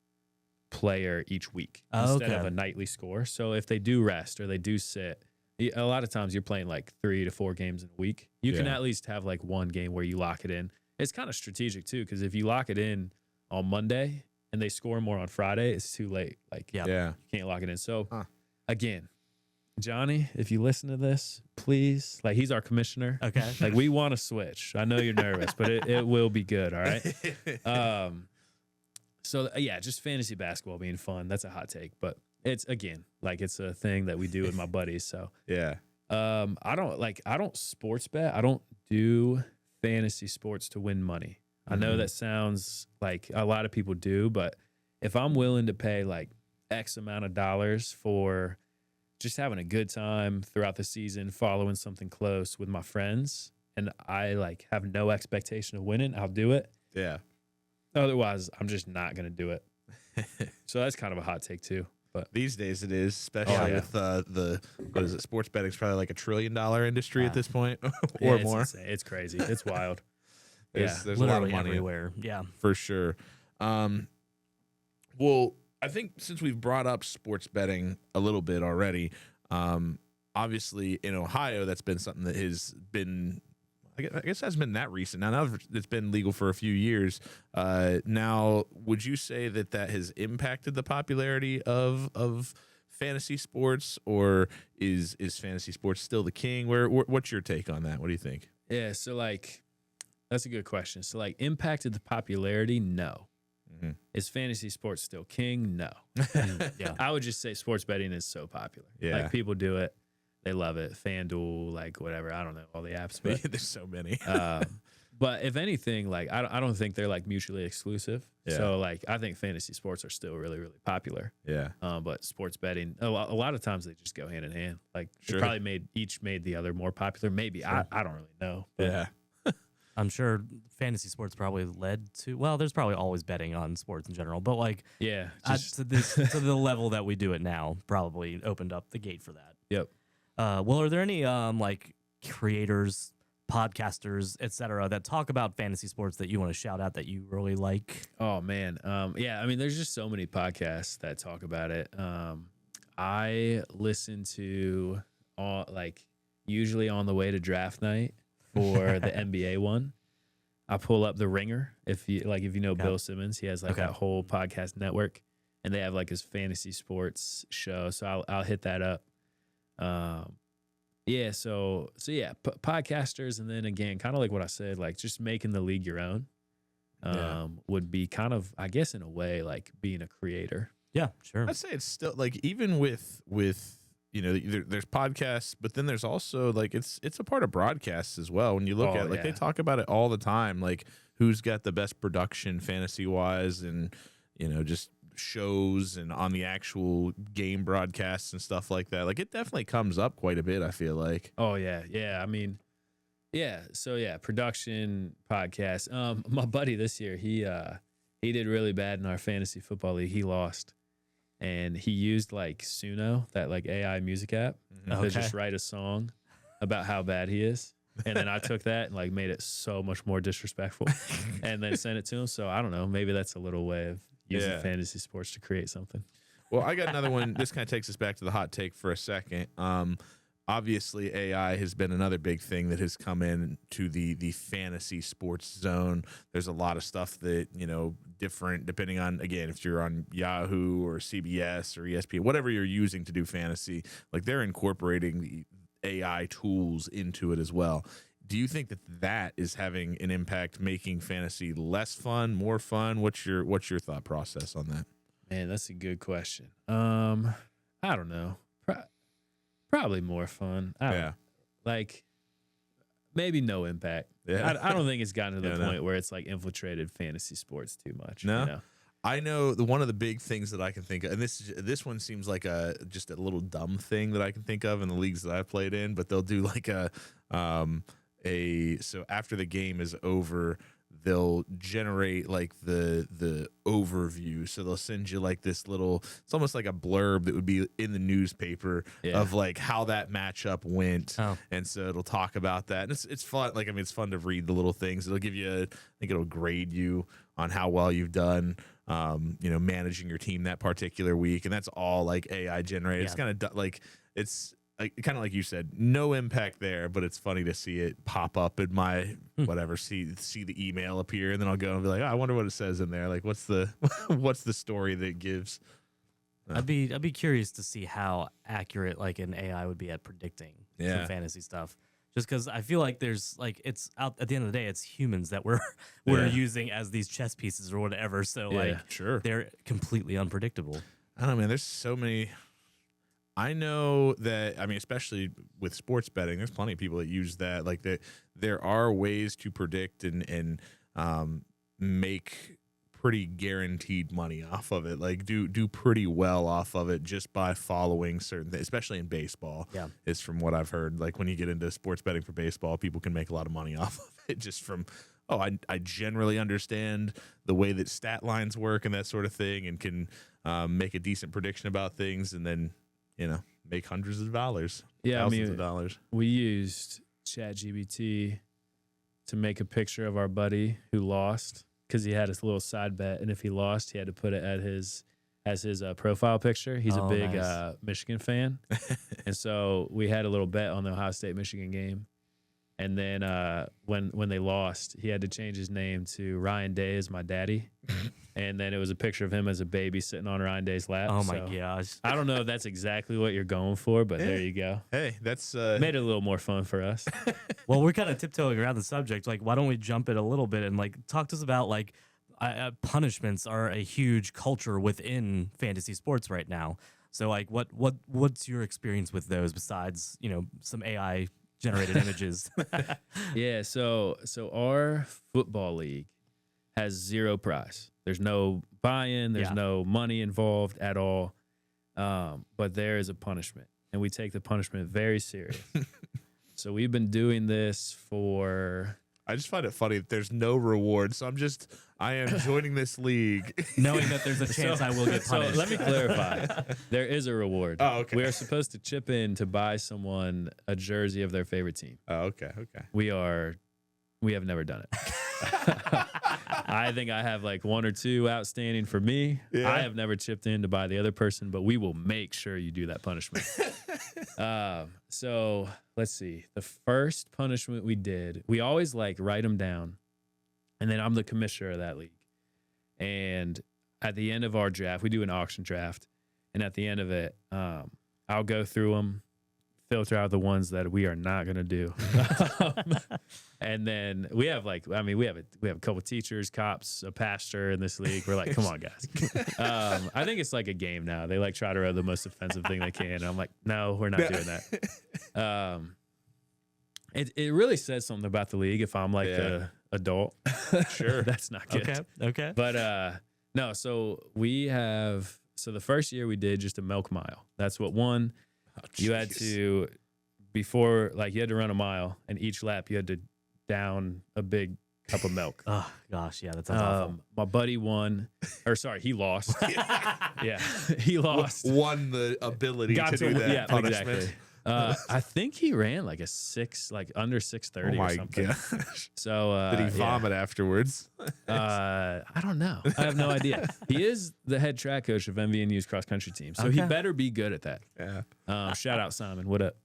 player each week instead Okay. of a nightly score. So if they do rest or they do sit, a lot of times you're playing like 3 to 4 games in a week. You can Yeah. at least have like one game where you lock it in. It's kind of strategic too, because if you lock it in on Monday and they score more on Friday, it's too late. Like, Yeah. Yeah. you can't lock it in. So, Huh. again, Johnny, if you listen to this, please, like, he's our commissioner. Okay. Like, we want to switch. I know you're nervous, but it will be good. All right. So yeah, just fantasy basketball being fun. That's a hot take, but it's again, like, it's a thing that we do with my buddies. So Yeah. I don't sports bet. I don't do fantasy sports to win money. I know that sounds like a lot of people do, but if I'm willing to pay like X amount of dollars for just having a good time throughout the season, following something close with my friends, and I like have no expectation of winning, I'll do it. Yeah. Otherwise, I'm just not going to do it. So that's kind of a hot take too. But These days it is, especially with the what is it? Sports betting's probably like $1 trillion industry at this point, or it's more. insane. It's crazy. It's wild. There's a lot of Literally money everywhere. Yeah. for sure. Well, I think since we've brought up sports betting a little bit already, obviously in Ohio that's been something that has been, I guess hasn't been that recent. Now it's been legal for a few years. Now, would you say that has impacted the popularity of fantasy sports, or is fantasy sports still the king? What's your take on that? What do you think? Yeah. So like, that's a good question. So like, impacted the popularity? No. Is fantasy sports still king? No. Yeah. I would just say sports betting is so popular. Yeah. Like people do it. They love it. FanDuel, like whatever. I don't know all the apps, but There's so many. but if anything, like I don't think they're like mutually exclusive. Yeah. So like I think fantasy sports are still really, really popular. Yeah. But sports betting, a lot of times they just go hand in hand. Like Sure. they probably each made the other more popular. Maybe Sure. I don't really know. But Yeah. I'm sure fantasy sports probably led to, well, there's probably always betting on sports in general, but like yeah, to the level that we do it now probably opened up the gate for that. Yep. Well, are there any like creators, podcasters, etc., that talk about fantasy sports that you want to shout out that you really like? Oh man. Yeah, I mean there's just so many podcasts that talk about it. I listen to usually on the way to draft night for the NBA one. I pull up The Ringer. If you know Bill Simmons, he has like that whole podcast network, and they have like his fantasy sports show. So I'll hit that up. Yeah. So yeah, podcasters, and then again, kind of like what I said, like just making the league your own, would be kind of, I guess, in a way, like being a creator. Yeah, sure. I'd say it's still like, even with there's podcasts, but then there's also like it's a part of broadcasts as well. When you look at it, like they talk about it all the time, like who's got the best production fantasy wise, and just shows and on the actual game broadcasts and stuff like that. Like it definitely comes up quite a bit, I feel like. Oh yeah. I mean, yeah. So yeah, production podcast. My buddy this year, he did really bad in our fantasy football league. He lost. And he used like Suno, that like AI music app, to just write a song about how bad he is. And then I took that and like made it so much more disrespectful, and then sent it to him. So I don't know, maybe that's a little way of using fantasy sports to create something. Well, I got another one. This kind of takes us back to the hot take for a second. Obviously, AI has been another big thing that has come in to the fantasy sports zone. There's a lot of stuff that, different depending on, again, if you're on Yahoo or CBS or ESPN, whatever you're using to do fantasy, like they're incorporating the AI tools into it as well. Do you think that is having an impact, making fantasy less fun, more fun? What's your thought process on that? Man, that's a good question. I don't know. Probably more fun. Like maybe no impact. Yeah. I don't think it's gotten to the point where it's like infiltrated fantasy sports too much. No. I know one of the big things that I can think of, and this one seems like just a little dumb thing that I can think of in the leagues that I've played in, but they'll do like so after the game is over, they'll generate like the overview. So they'll send you like this little, it's almost like a blurb that would be in the newspaper of like how that matchup went. And so it'll talk about that. And it's fun. Like, I mean, it's fun to read the little things. It'll give you, I think it'll grade you on how well you've done, managing your team that particular week. And that's all like AI generated. Yeah. It's kind of like, it's kind of like you said, no impact there, but it's funny to see it pop up in my whatever, see the email appear, and then I'll go and be like, I wonder what it says in there. Like, what's the story that it gives? I'd be curious to see how accurate like an AI would be at predicting some fantasy stuff. Just because I feel like there's like, it's out at the end of the day, it's humans that we're using as these chess pieces or whatever. So like, sure, they're completely unpredictable. I don't know, man. There's so many. I know that, I mean, especially with sports betting, there's plenty of people that use that. Like that, there are ways to predict and make pretty guaranteed money off of it. Like do pretty well off of it just by following certain things, especially in baseball. Yeah. Is from what I've heard. Like when you get into sports betting for baseball, people can make a lot of money off of it just from, oh, I generally understand the way that stat lines work and that sort of thing, and can make a decent prediction about things, and then make hundreds of dollars, thousands of dollars. We used ChatGPT to make a picture of our buddy who lost because he had his little side bet, and if he lost, he had to put it as his profile picture. He's a big nice. Michigan fan, and so we had a little bet on the Ohio State-Michigan game. And then when they lost, he had to change his name to Ryan Day is my daddy. And then it was a picture of him as a baby sitting on Ryan Day's lap. Oh, my gosh. I don't know if that's exactly what you're going for, but there you go. Hey, that's Made it a little more fun for us. Well, we're kind of tiptoeing around the subject. Like, why don't we jump it a little bit and like talk to us about like punishments are a huge culture within fantasy sports right now. So like, what's your experience with those besides some AI generated images? Yeah, so our football league has zero prize. There's no buy-in. There's no money involved at all. But there is a punishment, and we take the punishment very serious. So we've been doing this for... I just find it funny that there's no reward. So I am joining this league. Knowing that there's a chance I will get punished. So let me clarify. There is a reward. Oh, okay. We are supposed to chip in to buy someone a jersey of their favorite team. Oh, okay. We have never done it. I think I have like one or two outstanding for me. Yeah. I have never chipped in to buy the other person, but we will make sure you do that punishment. So let's see. The first punishment we did, we always like write them down, and then I'm the commissioner of that league. And at the end of our draft, we do an auction draft, and at the end of it, I'll go through them, filter out the ones that we are not going to do. And then we have we have a couple teachers, cops, a pastor in this league. We're like, come on, guys. I think it's like a game now. They like try to run the most offensive thing they can. And I'm like, no, we're not doing that. It really says something about the league if I'm like the adult. Sure. That's not good. Okay. But no, so the first year we did just a milk mile. That's what won. Oh, you had to, before, like, you had to run a mile, and each lap you had to down a big cup of milk. Oh, gosh. Yeah, that sounds awful. My buddy won, or sorry, he lost. Yeah, he lost. Won the ability to do that punishment. Exactly. I think he ran like a under 6:30 or something. Gosh. So did he vomit afterwards? I don't know. I have no idea. He is the head track coach of MVNU's cross country team, so he better be good at that. Yeah. Shout out Simon. What up?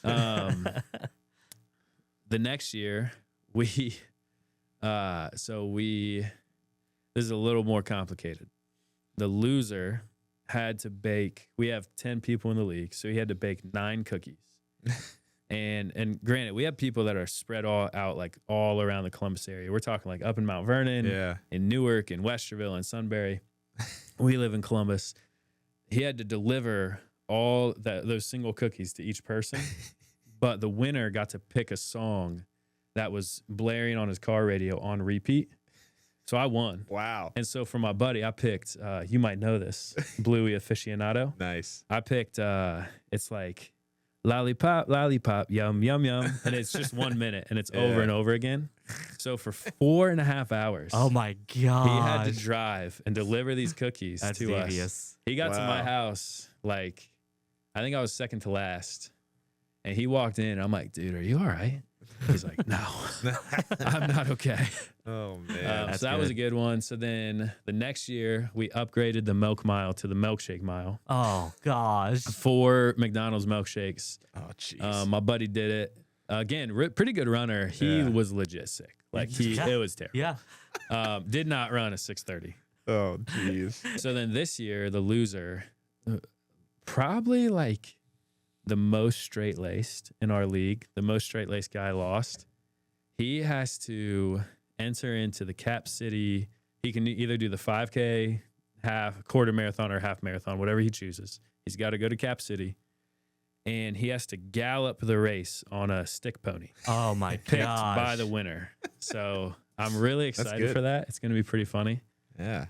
The next year this is a little more complicated. The loser had to bake. We have 10 people in the league, so he had to bake 9 cookies. and granted, we have people that are spread all out like all around the Columbus area. We're talking like up in Mount Vernon, in Newark, in Westerville, and Sunbury. We live in Columbus. He had to deliver all those single cookies to each person, but the winner got to pick a song that was blaring on his car radio on repeat. So I won. Wow. And so for my buddy, I picked, you might know this, Bluey Aficionado. Nice. I picked, it's like, lollipop, lollipop, yum, yum, yum. And it's just 1 minute, and it's over and over again. So for 4.5 hours. Oh, my God. He had to drive and deliver these cookies That's to devious. us. He got to my house, like, I think I was second to last. And he walked in, and I'm like, dude, are you all right? He's like, no, I'm not okay. Oh, man. So that was a good one. So then the next year, we upgraded the milk mile to the milkshake mile. Oh, gosh. 4 McDonald's milkshakes. Oh, jeez. My buddy did it. Again, pretty good runner. He was legit sick. Like, it was terrible. Yeah. Did not run a 6:30. Oh, jeez. So then this year, the loser, probably like the most straight-laced in our league, the most straight-laced guy lost. He has to enter into the Cap City. He can either do the 5K, quarter marathon, or half marathon, whatever he chooses. He's got to go to Cap City. and he has to gallop the race on a stick pony Oh my picked gosh. by the winner. So I'm really excited good. for that. It's going to be pretty funny. Yeah.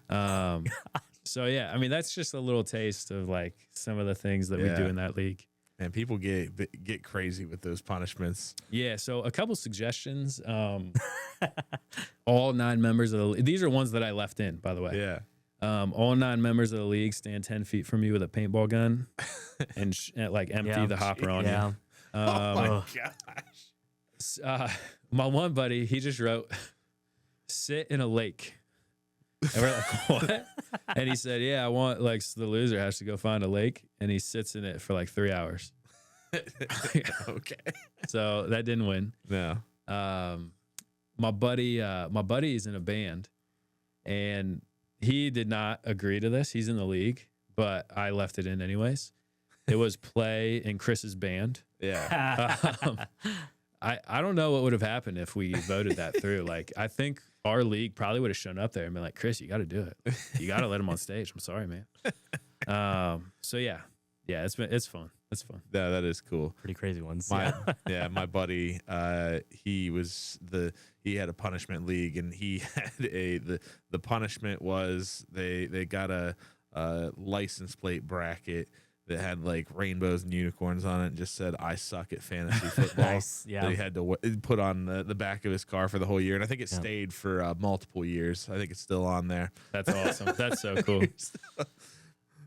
So yeah, I mean that's just a little taste of like some of the things that we do in that league. Man, people get crazy with those punishments. Yeah, so a couple suggestions. All 9 members of the these are ones that I left in, by the way. Yeah. All 9 members of the league stand 10 feet from you with a paintball gun and like empty Yeah. the hopper on Yeah. you. Oh my ugh. gosh. My one buddy, he just wrote, "Sit in a lake." And we're like, "What?" And he said, "Yeah, I want like so the loser has to go find a lake, and he sits in it for like 3 hours." Okay. So that didn't win. No. My buddy is in a band, and he did not agree to this. He's in the league, but I left it in anyways. It was Play in Chris's band. Yeah. I don't know what would have happened if we voted that through. Like, I think our league probably would have shown up there and been like, "Chris, you got to do it. You got to let him on stage. I'm sorry, man." So yeah, it's fun. It's fun. No, that is cool. Pretty crazy ones. My buddy, he had a punishment league, and he had the punishment was they got a license plate bracket that had like rainbows and unicorns on it, and just said, "I suck at fantasy football." Nice. Yeah. That he had to put on the back of his car for the whole year, and I think it stayed for multiple years. I think it's still on there. That's awesome. That's so cool.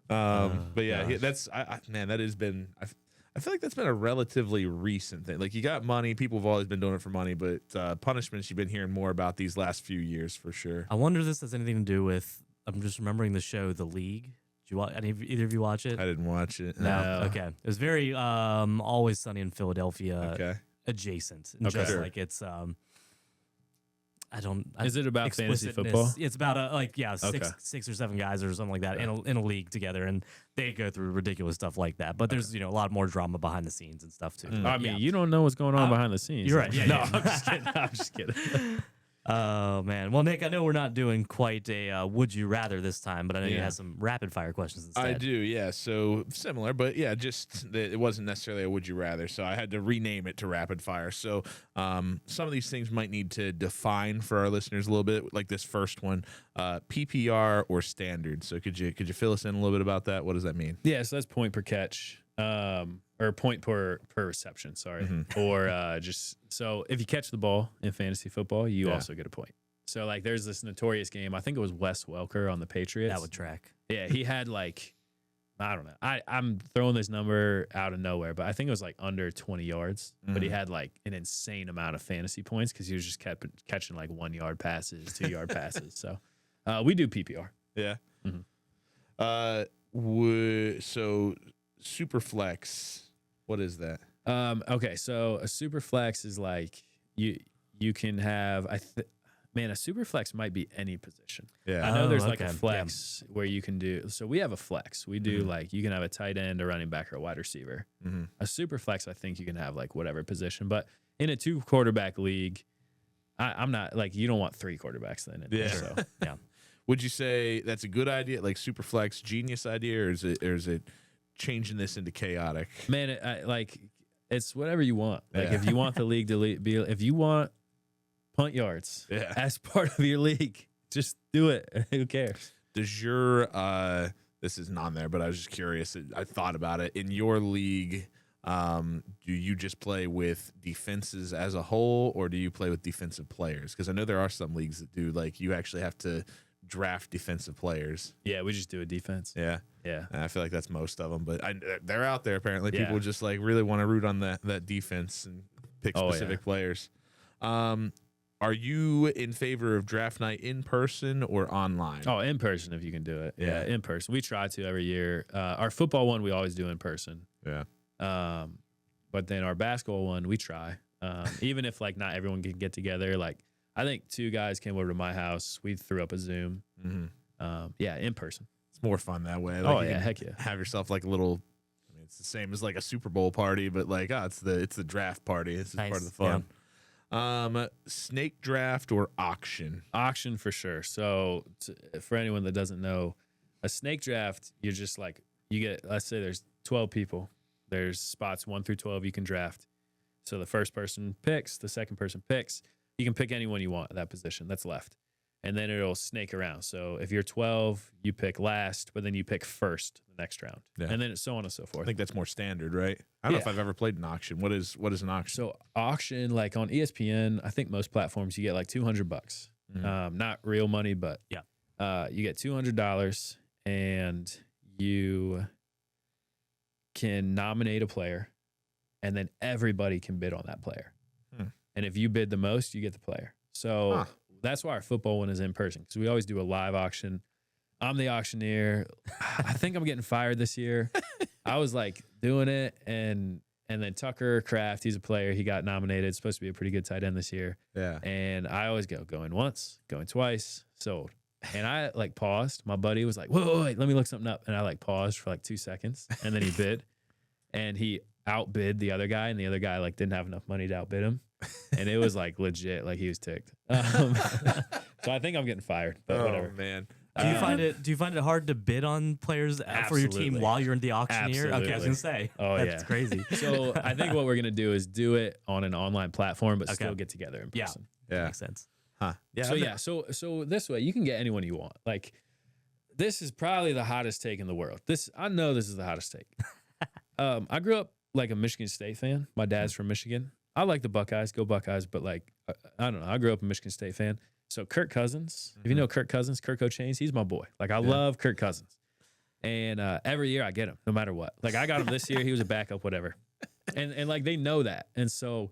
But yeah, man, that has been. I feel like that's been a relatively recent thing. Like, you got money, people have always been doing it for money, but punishments you've been hearing more about these last few years for sure. I wonder if this has anything to do with. I'm just remembering the show The League. Did you watch? Either of you watch it? I didn't watch it. No. Okay. It was very Always Sunny in Philadelphia Okay. adjacent. And Okay. just Sure. like it's Is it about fantasy football? It's about Okay. six or 7 guys or something like that in a league together, and they go through ridiculous stuff like that. But there's a lot more drama behind the scenes and stuff too. Mm. But I mean, yeah. you don't know what's going on behind the scenes. You're right. Yeah, no, yeah. I'm just kidding. I'm just kidding. Oh man. Well, Nick, I know we're not doing quite a would you rather this time, but I know you Yeah. have some rapid fire questions instead. I do, yeah. So similar, but yeah, just that it wasn't necessarily a would you rather. So I had to rename it to rapid fire. So some of these things might need to define for our listeners a little bit, like this first one, PPR or standard. So could you fill us in a little bit about that? What does that mean? Yeah, so that's point per catch, or point per reception. Sorry, or just so if you catch the ball in fantasy football, you also get a point. So like, there's this notorious game. I think it was Wes Welker on the Patriots. That would track. Yeah, he had like, I don't know. I'm throwing this number out of nowhere, but I think it was like under 20 yards. But he had like an insane amount of fantasy points because he was just catching like 1 yard passes, 2 yard passes. So we do PPR. Yeah. So super flex, what is that? Okay, so a super flex is like you can have a super flex might be any position. Yeah. I know there's like okay. a flex where you can do. So we have a flex. We do like you can have a tight end, a running back, or a wide receiver. A super flex, I think you can have like whatever position. But in a 2 quarterback league, I'm not like, you don't want 3 quarterbacks then. Yeah. So Yeah. Would you say that's a good idea, like super flex, genius idea, or is it changing this into chaotic? man, it's whatever you want. Like Yeah. if you want the league to be, if you want punt yards as part of your league, just do it. Who cares? Does your this isn't on there, but I was just curious. I thought about it. In your league, do you just play with defenses as a whole, or do you play with defensive players? Because I know there are some leagues that do, like, you actually have to draft defensive players. Yeah, we just do a defense. Yeah. Yeah. And I feel like that's most of them, but they're out there apparently. Yeah. People just like really want to root on that defense and pick specific players. Are you in favor of draft night in person or online? Oh, in person if you can do it. Yeah. Yeah, in person. We try to every year. Our football one we always do in person. Yeah. But then our basketball one we try. Even if like not everyone can get together. Like I think 2 guys came over to my house. We threw up a Zoom. Yeah, in person. It's more fun that way. Oh, you yeah, can heck yeah. Have yourself like a little. I mean, it's the same as like a Super Bowl party, but like it's the draft party. This is part of the fun. Snake draft or auction? Auction for sure. So for anyone that doesn't know, a snake draft, you're just like, you get, let's say there's 12 people There's spots 1 through 12 you can draft. So the first person picks, the second person picks. You can pick anyone you want at that position that's left. And then it'll snake around. So if you're 12, you pick last, but then you pick first the next round. Yeah. And then it's so on and so I forth. think that's more standard, right? I don't know if I've ever played an auction. What is an auction? So auction, like on ESPN, I think most platforms you get like $200. Not real money, but you get $200 and you can nominate a player, and then everybody can bid on that player. And if you bid the most, you get the player. So that's why our football one is in person, because we always do a live auction. I'm the auctioneer. I think I'm getting fired this year. I was like doing it, and then Tucker Kraft, he's a player. He got nominated. It's supposed to be a pretty good tight end this year. Yeah. And I always go going once, going twice, sold. And I like paused. My buddy was like, whoa, wait, let me look something up. And I like paused for like 2 seconds, and then he bid, and he outbid the other guy, and the other guy like didn't have enough money to outbid him. And it was like legit, like he was ticked. So I think I'm getting fired, but whatever. Man. Do you find it hard to bid on players for your team Absolutely. while you're in the auctioneer? Absolutely. Okay, I was gonna say. Oh, That's yeah. crazy. So I think what we're gonna do is do it on an online platform, but Okay. still get together in Yeah. person. Yeah. Makes sense. Huh. Yeah. So this way you can get anyone you want. Like, this is probably the hottest take in the world. I know this is the hottest take. I grew up like a Michigan State fan. My dad's from Michigan. I like the Buckeyes, go Buckeyes, but like I don't know. I grew up a Michigan State fan. So Kirk Cousins, if you know Kirk Cousins, Kirk O'Chains, he's my boy. Like I love Kirk Cousins, and every year I get him, no matter what. Like I got him this year. He was a backup, whatever, and like they know that, and so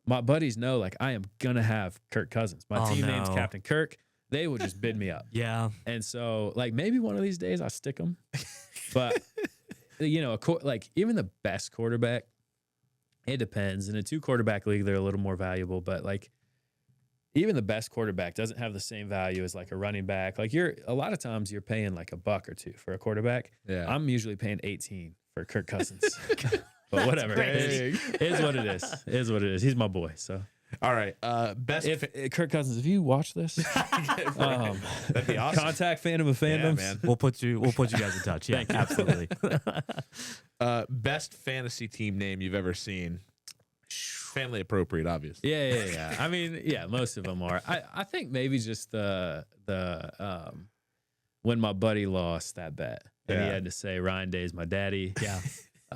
my buddies know like I am gonna have Kirk Cousins. My team name's Captain Kirk. They would just bid me up. Yeah. And so like maybe one of these days I stick him, but you know, like even the best quarterback, it depends. In a 2-quarterback league, they're a little more valuable, but like even the best quarterback doesn't have the same value as like a running back. Like a lot of times you're paying like $1 or $2 for a quarterback. Yeah. I'm usually paying 18 for Kirk Cousins. But whatever. crazy. It is what it is. It is what it is. He's my boy. So All right. Best. Kirk Cousins, if you watch this, That'd be awesome. contact Fandom of Fandoms. man. We'll put you guys in touch. Yeah, absolutely. Best fantasy team name you've ever seen. Family appropriate, obviously. Yeah. I mean, yeah, most of them are. I think maybe just the when my buddy lost that bet and he had to say Ryan Day's my daddy. Yeah.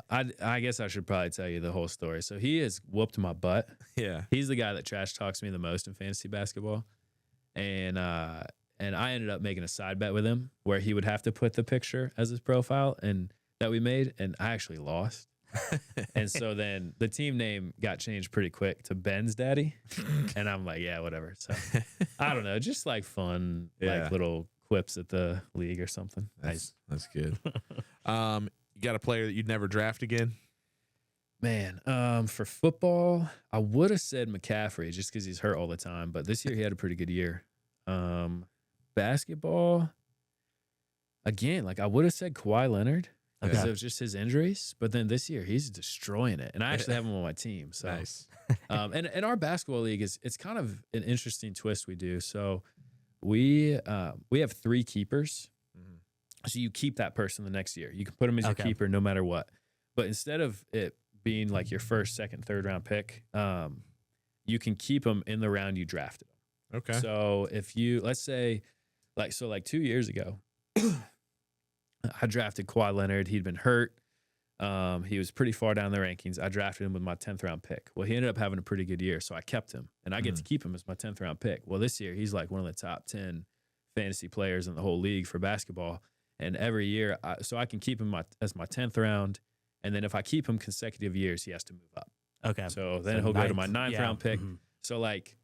I guess I should probably tell you the whole story. So he has whooped my butt. Yeah. He's the guy that trash talks me the most in fantasy basketball. And I ended up making a side bet with him where he would have to put the picture as his profile and that we made, and I actually lost. And so then the team name got changed pretty quick to Ben's daddy. And I'm like, yeah, whatever. So I don't know, just like fun, like little quips at the league or something. That's good. You got a player that you'd never draft again? Man, for football, I would have said McCaffrey just because he's hurt all the time. But this year he had a pretty good year. Basketball, again, like I would have said Kawhi Leonard because of just his injuries. But then this year he's destroying it, and I actually have him on my team. So Nice. and our basketball league it's kind of an interesting twist we do. So we have 3 keepers. So you keep that person the next year. You can put them as your keeper no matter what. But instead of it being like your first, second, third round pick, you can keep them in the round you drafted them. Okay. So if you, let's say, like 2 years ago, I drafted Kawhi Leonard. He'd been hurt. He was pretty far down the rankings. I drafted him with my 10th round pick. Well, he ended up having a pretty good year, so I kept him, and I get to keep him as my 10th round pick. Well, this year he's like one of the top 10 fantasy players in the whole league for basketball. And every year, so I can keep him as my 10th round. And then if I keep him consecutive years, he has to move up. Okay. So then he'll go to my 9th round pick. So like,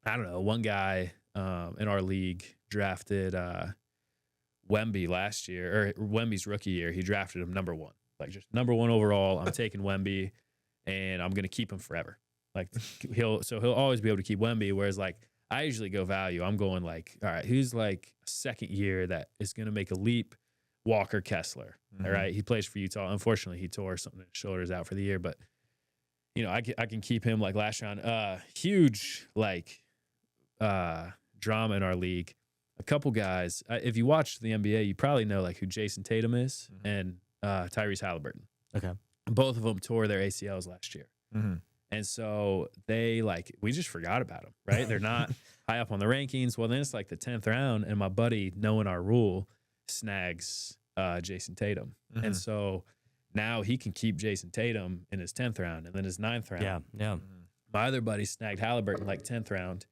I don't know, one guy in our league drafted Wemby last year, or Wemby's rookie year. He drafted him number 1, like just number 1 overall. I'm taking Wemby, and I'm going to keep him forever. Like he'll always be able to keep Wemby. Whereas like, I usually go value. I'm going like, all right, who's like a second year that is going to make a leap? Walker Kessler. All right. He plays for Utah. Unfortunately, he tore something in his shoulders out for the year, but you know, I can keep him like last round. Huge like drama in our league. A couple guys, if you watch the NBA, you probably know like who Jason Tatum is and Tyrese Halliburton. Okay. both of them tore their ACLs last year. Mm-hmm. And so we just forgot about them, right? They're not high up on the rankings. Well, then it's like the 10th round, and my buddy, knowing our rule, snags Jason Tatum. Mm-hmm. And so now he can keep Jason Tatum in his 10th round and then his 9th round. Yeah, yeah. My other buddy snagged Halliburton like 10th round.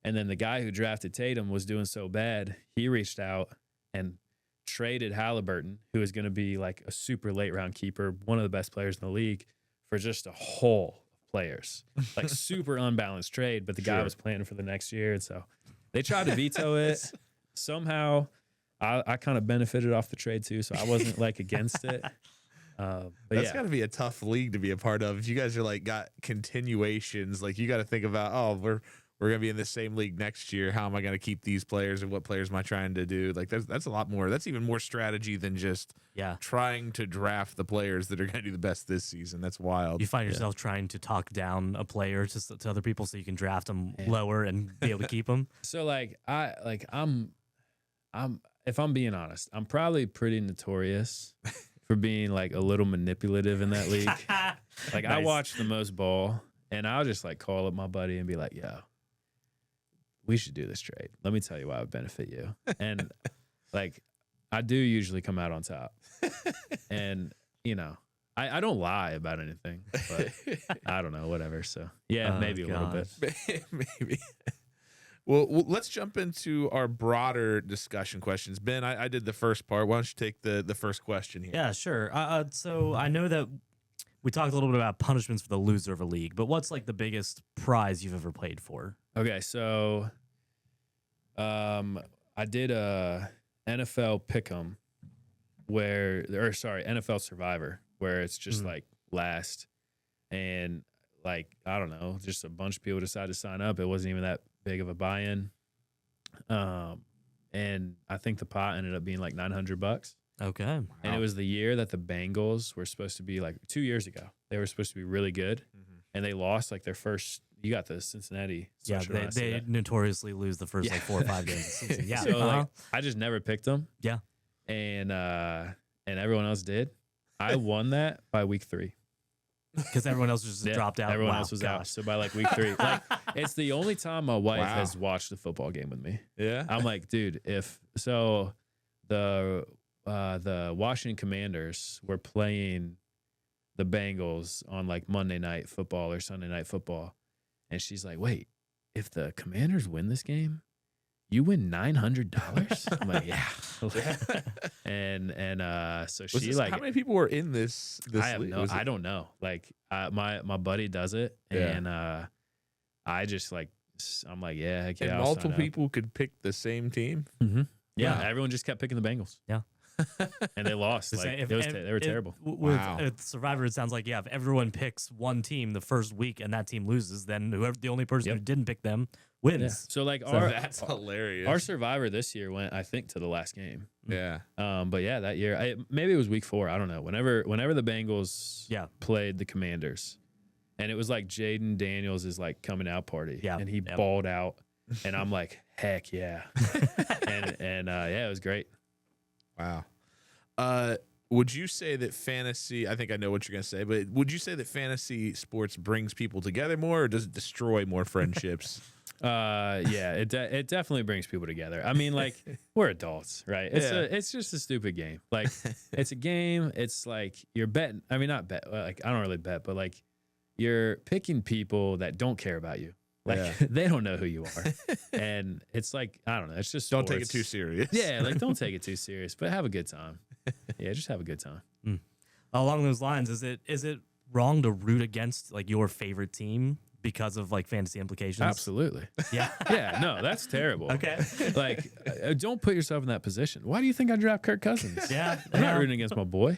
And then the guy who drafted Tatum was doing so bad, he reached out and traded Halliburton, who is going to be like a super late round keeper, one of the best players in the league, for just a whole of players. Like super unbalanced trade, but the guy was planning for the next year. And so they tried to veto it. Somehow I kind of benefited off the trade too, so I wasn't like against it. But That's got to be a tough league to be a part of. If you guys are like got continuations, like you got to think about, oh, we're gonna be in the same league next year. How am I gonna keep these players, and what players am I trying to do? Like that's a lot more. That's even more strategy than just trying to draft the players that are gonna do the best this season. That's wild. You find yourself trying to talk down a player to other people so you can draft them lower and be able to keep them. So I'm if I'm being honest, I'm probably pretty notorious for being like a little manipulative in that league. Like I watch the most ball, and I'll just like call up my buddy and be like, "Yo, we should do this trade. Let me tell you why it would benefit you." And like I do usually come out on top. And I don't lie about anything, but I don't know, whatever. So maybe a little bit. Maybe. Well, let's jump into our broader discussion questions. Ben, I did the first part. Why don't you take the first question here? Yeah, sure. So I know that we talked a little bit about punishments for the loser of a league, but what's like the biggest prize you've ever played for? Okay, so I did a NFL Pick'em NFL Survivor, where it's just like last, and like I don't know, just a bunch of people decided to sign up. It wasn't even that big of a buy-in, and I think the pot ended up being like $900. Okay, and it was the year that the Bengals were supposed to be like 2 years ago. They were supposed to be really good, and they lost like their first. You got the Cincinnati. Yeah, they notoriously lose the first like 4 or 5 games of the season. Yeah, so like I just never picked them. Yeah, and everyone else did. I won that by week 3. Because everyone else just dropped out. Everyone else was out. So by like week 3, like it's the only time my wife has watched a football game with me. Yeah, I'm like, dude, the Washington Commanders were playing the Bengals on like Monday Night Football or Sunday Night Football, and she's like, wait, if the Commanders win this game, you win $900? I'm like, yeah. and so she like, how many people were in this league? I don't know. Like my buddy does it, and I just like, I'm like, yeah, heck yeah. And multiple people could pick the same team. Mm-hmm. Yeah, everyone just kept picking the Bengals. Yeah. And they lost. Like, they were terrible. With Survivor, it sounds like, if everyone picks one team the first week and that team loses, then the only person who didn't pick them wins. Yeah. So like that's hilarious. Our Survivor this year went, I think, to the last game. Yeah. But yeah, that year, maybe it was week 4. I don't know. Whenever the Bengals played the Commanders, and it was like Jaden Daniels' like coming out party. Yeah. And he balled out, and I'm like, heck yeah. and it was great. Wow. Would you say that fantasy, I think I know what you're going to say, but would you say that fantasy sports brings people together more, or does it destroy more friendships? It definitely brings people together. I mean, like, we're adults, right? It's just a stupid game. Like, it's a game. It's like you're betting. I mean, not bet. Like, I don't really bet, but like you're picking people that don't care about you. Like they don't know who you are, and it's like, I don't know. It's just don't take it too serious. Yeah, like don't take it too serious, but have a good time. Yeah, just have a good time. Along those lines, is it wrong to root against like your favorite team because of like fantasy implications? Absolutely. Yeah. Yeah. No, that's terrible. Okay. Like, don't put yourself in that position. Why do you think I draft Kirk Cousins? Yeah. I'm not rooting against my boy.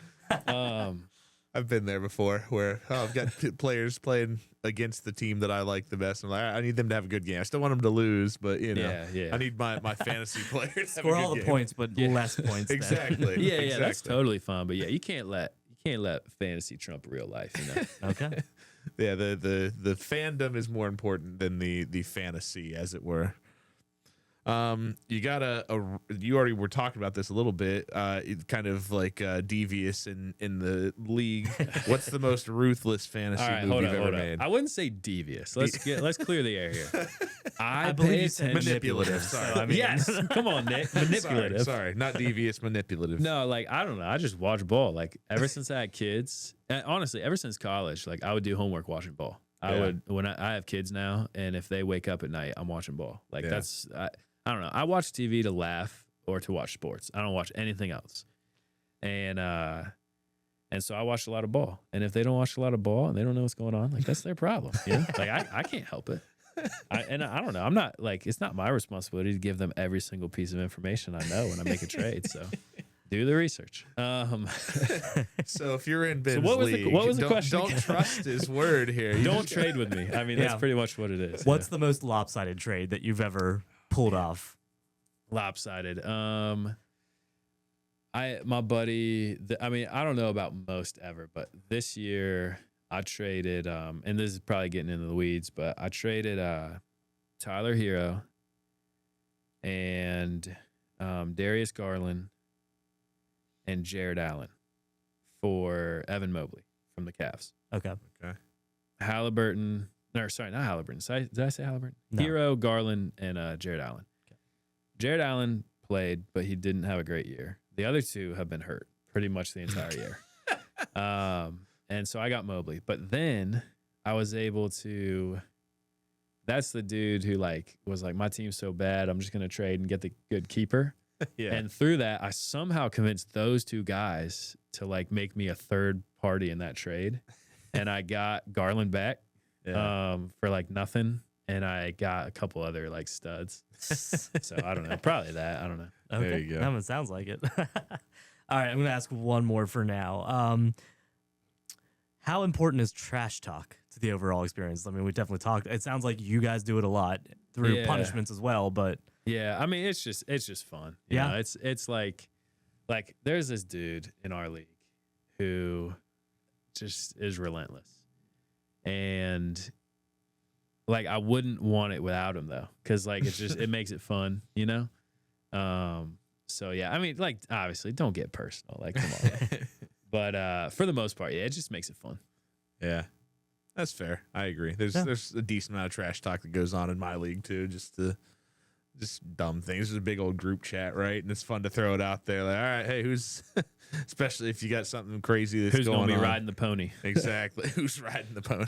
I've been there before where I've got players playing against the team that I like the best. I'm like, I need them to have a good game. I still want them to lose, but I need my fantasy players to score all the points, but less points. Exactly. Yeah, that's totally fun. But yeah, you can't let fantasy trump real life. Okay. Yeah, the fandom is more important than the fantasy, as it were. You got you already were talking about this a little bit, kind of like devious in the league. What's the most ruthless fantasy All right, move hold you've on, ever hold on. made? I wouldn't say devious. Let's clear the air here. I believe pay you said attention- manipulative. So, Sorry. I mean, Yes, come on, Nick. Manipulative. Sorry, not devious, manipulative. No, like I don't know. I just watch ball. Like ever since I had kids, and honestly, ever since college, like I would do homework watching ball. I Yeah. would when I have kids now, and if they wake up at night, I'm watching ball. Like Yeah. I don't know. I watch TV to laugh or to watch sports. I don't watch anything else. And so I watch a lot of ball. And if they don't watch a lot of ball and they don't know what's going on, like that's their problem. You know? Like I can't help it. I don't know. I'm not like it's not my responsibility to give them every single piece of information I know when I make a trade. So do the research. So if you're in Ben's what was the- league, what was the don't, question don't again? trust his word here. You Don't just- trade with me. I mean, Yeah. that's pretty much what it is. what's the most lopsided trade that you've ever pulled off? Lopsided? My buddy. I mean, I don't know about most ever, but this year I traded. And this is probably getting into the weeds, but I traded Tyler Hero and Darius Garland and Jared Allen for Evan Mobley from the Cavs. Okay. Halliburton. No, sorry, not Halliburton. Did I say Halliburton? No. Hero, Garland, and Jared Allen. Okay. Jared Allen played, but he didn't have a great year. The other two have been hurt pretty much the entire year. And so I got Mobley. But then I was able to that's the dude who like was like, my team's so bad, I'm just gonna trade and get the good keeper. Yeah. And through that, I somehow convinced those two guys to like make me a third party in that trade. And I got Garland back for like nothing. And I got a couple other like studs. So I don't know. Probably that. I don't know. Okay. There you go. That one sounds like it. All right, I'm gonna ask one more for now. How important is trash talk to the overall experience? I mean, we definitely talked. It sounds like you guys do it a lot through Yeah. punishments as well, but Yeah, I mean it's just fun. You Yeah. know, it's like there's this dude in our league who just is relentless. And like I wouldn't want it without him though, cuz like it's just it makes it fun, you know? So yeah, I mean like obviously don't get personal, like come on. But for the most part, yeah, it just makes it fun. Yeah. That's fair. I agree. There's a decent amount of trash talk that goes on in my league too, just dumb things. There's a big old group chat, right? And it's fun to throw it out there. Like, all right, hey, who's especially if you got something crazy that's Who's going gonna be on. riding the pony? Exactly. Who's riding the pony?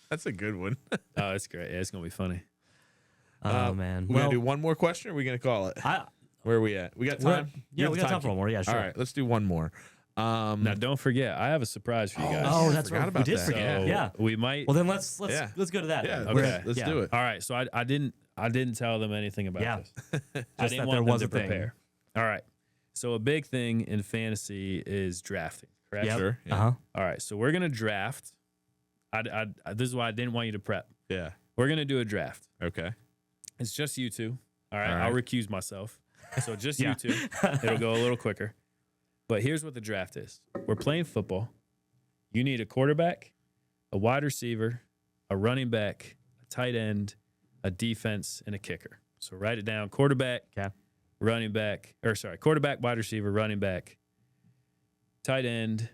That's a good one. Oh, it's great. Yeah, it's gonna be funny. oh man. We're gonna do one more question, or are we gonna call it? Where are we at? We got time? we got time for one more. Yeah, sure. All right, let's do one more. Now don't forget, I have a surprise for you guys. Oh, I that's forgot right. about we did that. forget. So Yeah. we might. Well, then let's go to that. Yeah, then. okay. let's Yeah. do it. All right, so I didn't tell them anything about Yeah. this. I Just didn't that want there them was to a thing. prepare. All right. So a big thing in fantasy is drafting, correct? Yep. Sure. Yeah. Uh-huh. All right. So we're gonna draft. This is why I didn't want you to prep. Yeah. We're gonna do a draft. Okay. It's just you two. All right. All right. I'll recuse myself. So just Yeah. you two. It'll go a little quicker. But here's what the draft is. We're playing football. You need a quarterback, a wide receiver, a running back, a tight end, a defense, and a kicker. So write it down. Quarterback, Okay. quarterback, wide receiver, running back, tight end,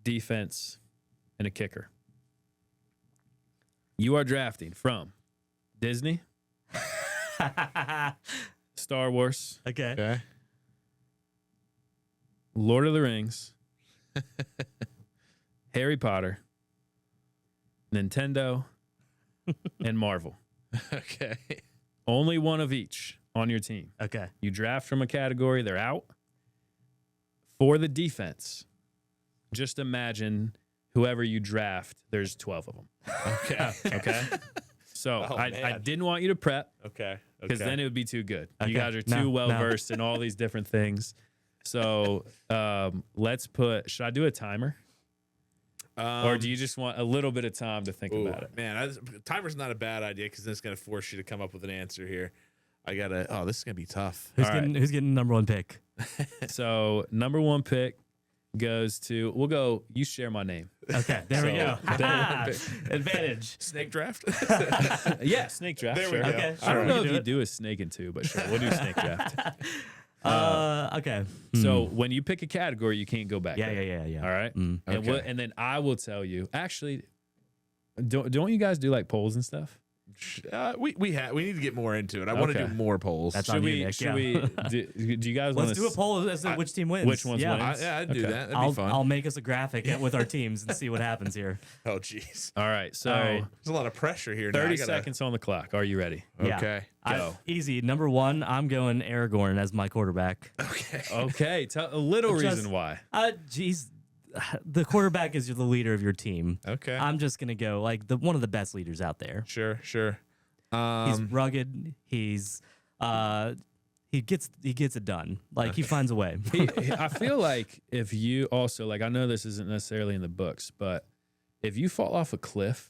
defense, and a kicker. You are drafting from Disney, Star Wars, Okay. Okay. Lord of the Rings, Harry Potter, Nintendo, and Marvel. Okay. Only one of each on your team. Okay. You draft from a category, they're out. For the defense, just imagine whoever you draft, there's 12 of them. Okay. Okay? So Oh, I man. didn't want you to prep Okay. because then it would be too good. Okay. You guys are No, too well no. versed in all these different things. So should I do a timer? Or do you just want a little bit of time to think about it? Man, timer's not a bad idea because then it's going to force you to come up with an answer here. This is going to be tough. Who's All right. getting number one pick? So number one pick goes to. We'll go. You share my name. Okay, there we go. then- Advantage. Snake draft. Yeah, snake draft. There we sure. go. Okay, I sure, don't we know can if do you it. do a snake in two, but sure, we'll do snake draft. Okay. So when you pick a category, you can't go back. Yeah. All right. Mm. And Okay. and then I will tell you. Actually, don't you guys do like polls and stuff? We need to get more into it. I want to Okay. do more polls. That's Should on you, we? Nick, Should yeah. we? Do you guys want Let's to do a poll as to which team wins. which one's yeah. winning? I'd do Okay. that. That'd I'll, be fun. I'll make us a graphic with our teams and see what happens here. Oh, jeez. All right. So All right. There's a lot of pressure here. now. 30 I gotta- seconds on the clock. Are you ready? Yeah. Okay. Go. Easy. Number one, I'm going Aragorn as my quarterback. Okay. Okay. Tell a little Just- reason why. Geez, the quarterback is the leader of your team. Okay. I'm just gonna go like one of the best leaders out there. Sure. He's rugged. He's he gets it done. Like he finds a way. I feel like if you also like, I know this isn't necessarily in the books, but if you fall off a cliff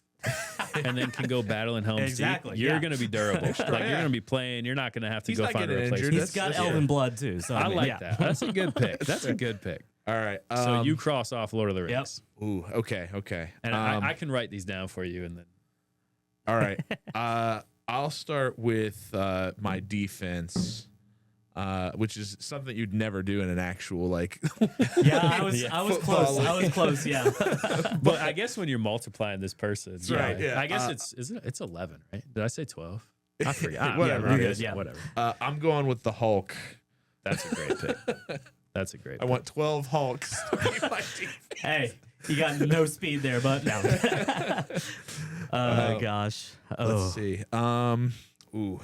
and then can go battle in Helm's Exactly, Deep, you're yeah. going to be durable. Like you're Yeah. going to be playing. You're not going to have to He's go not find a getting replacement. injured. He's got That's elven fair. blood too. So I mean, like yeah. that. That's a good pick. That's a good pick. All right. So you cross off Lord of the Rings. Ooh. Okay. And I can write these down for you, and then All right. I'll start with my defense, which is something you'd never do in an actual like. Yeah, I was Football close. I was close. Yeah. but I guess when you're multiplying this person, right, yeah. I guess it's 11, right? Did I say 12? I forgot. Whatever, Yeah, it is, yeah. Whatever. I'm going with the Hulk. That's a great pick. That's a great I pick. want 12 Hulks to be my defense. Hey, you got no speed there, but no. Oh gosh. Oh. Let's see. Ooh.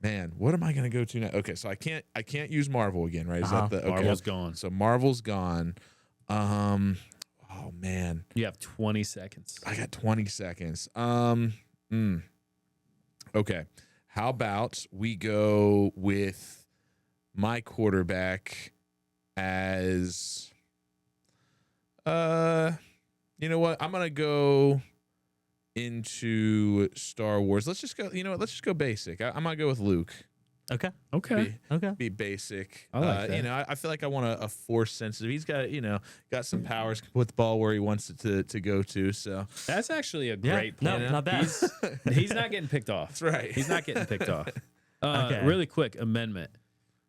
Man, what am I gonna go to now? Okay, so I can't use Marvel again, right? Is that the okay. Marvel's gone. So Marvel's gone. Oh man, You have 20 seconds. I got 20 seconds. Okay, how about we go with my quarterback as you know what? I'm gonna go into Star Wars. Let's just go. You know what? Let's just go basic. I'm gonna go with Luke. Okay. Okay. Okay. Be basic. I like that. You know, I feel like I want a force sensitive. He's got got some powers. Can put the ball where he wants it to go to. So That's actually a Yeah. great No, point. not bad. He's not getting picked off. that's right. He's not getting picked off. Okay. Really quick amendment.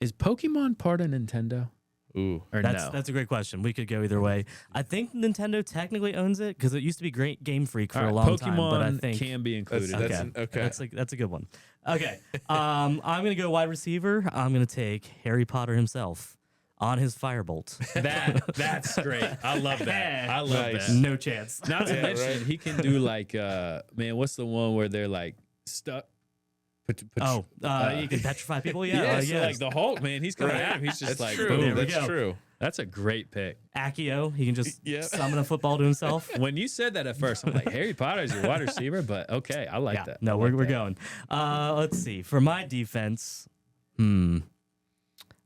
Is Pokemon part of Nintendo? Ooh. Or That's no? that's a great question. We could go either way. I think Nintendo technically owns it because it used to be Great Game Freak for All a right, long Pokemon time. But I think can be included. That's okay. That's a good one. Okay. I'm gonna go wide receiver. I'm gonna take Harry Potter himself on his firebolt. That's great. I love that. I love Nice. that. No chance. Not to Yeah, mention, right. he can do like, man, what's the one where they're like stuck? You can petrify people. Yeah. so like the Hulk, man, he's coming at him. He's just That's like, true. boom. There we That's go. true. That's a great pick. Accio, he can just Yeah. summon a football to himself. When you said that at first, I'm like, Harry Potter's your wide receiver, but okay, I like Yeah. that. No, I we're like that. going. Let's see. For my defense, I'm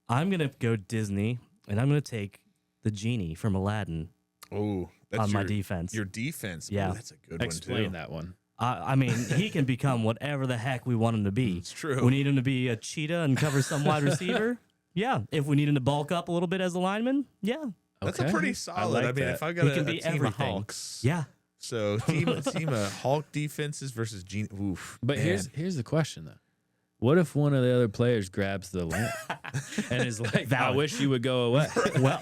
gonna go Disney, and I'm gonna take the genie from Aladdin Oh, that's on my defense. Your defense. Yeah. Ooh, that's a good Explain one too. that one. I mean, he can become whatever the heck we want him to be. It's true. We need him to be a cheetah and cover some wide receiver. Yeah. If we need him to bulk up a little bit as a lineman, yeah. That's Okay. a pretty solid. like I mean, that. if I've got He a can be team everything. of Hulks, Yeah. so team of Hulk defenses versus Gene. Oof. But man. here's the question though. What if one of the other players grabs the lamp and is like, I Valid. wish you would go away? Well,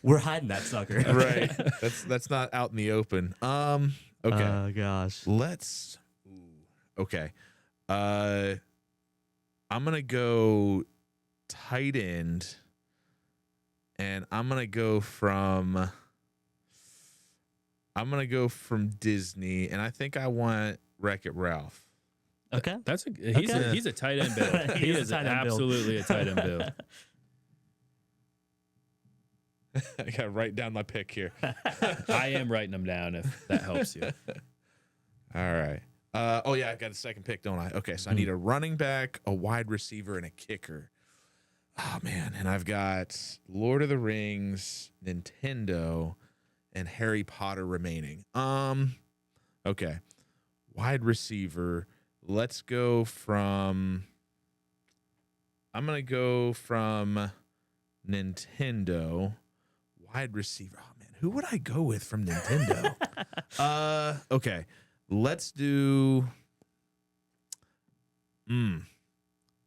we're hiding that sucker. right. That's not out in the open. Okay. Oh, gosh. Let's. Ooh, okay. I'm gonna go tight end, and I'm gonna go from Disney, and I think I want Wreck-It Ralph. Okay. He's a tight end build. He he is a is tight end build. absolutely a tight end build. I gotta write down my pick here. I am writing them down if that helps you. All right. Oh yeah, I got a second pick, don't I? Okay, so I need a running back, a wide receiver, and a kicker. Oh man, and I've got Lord of the Rings, Nintendo, and Harry Potter remaining. Okay. Wide receiver. Let's go from I'm gonna go from Nintendo wide receiver. Oh man, who would I go with from Nintendo? Okay, let's do.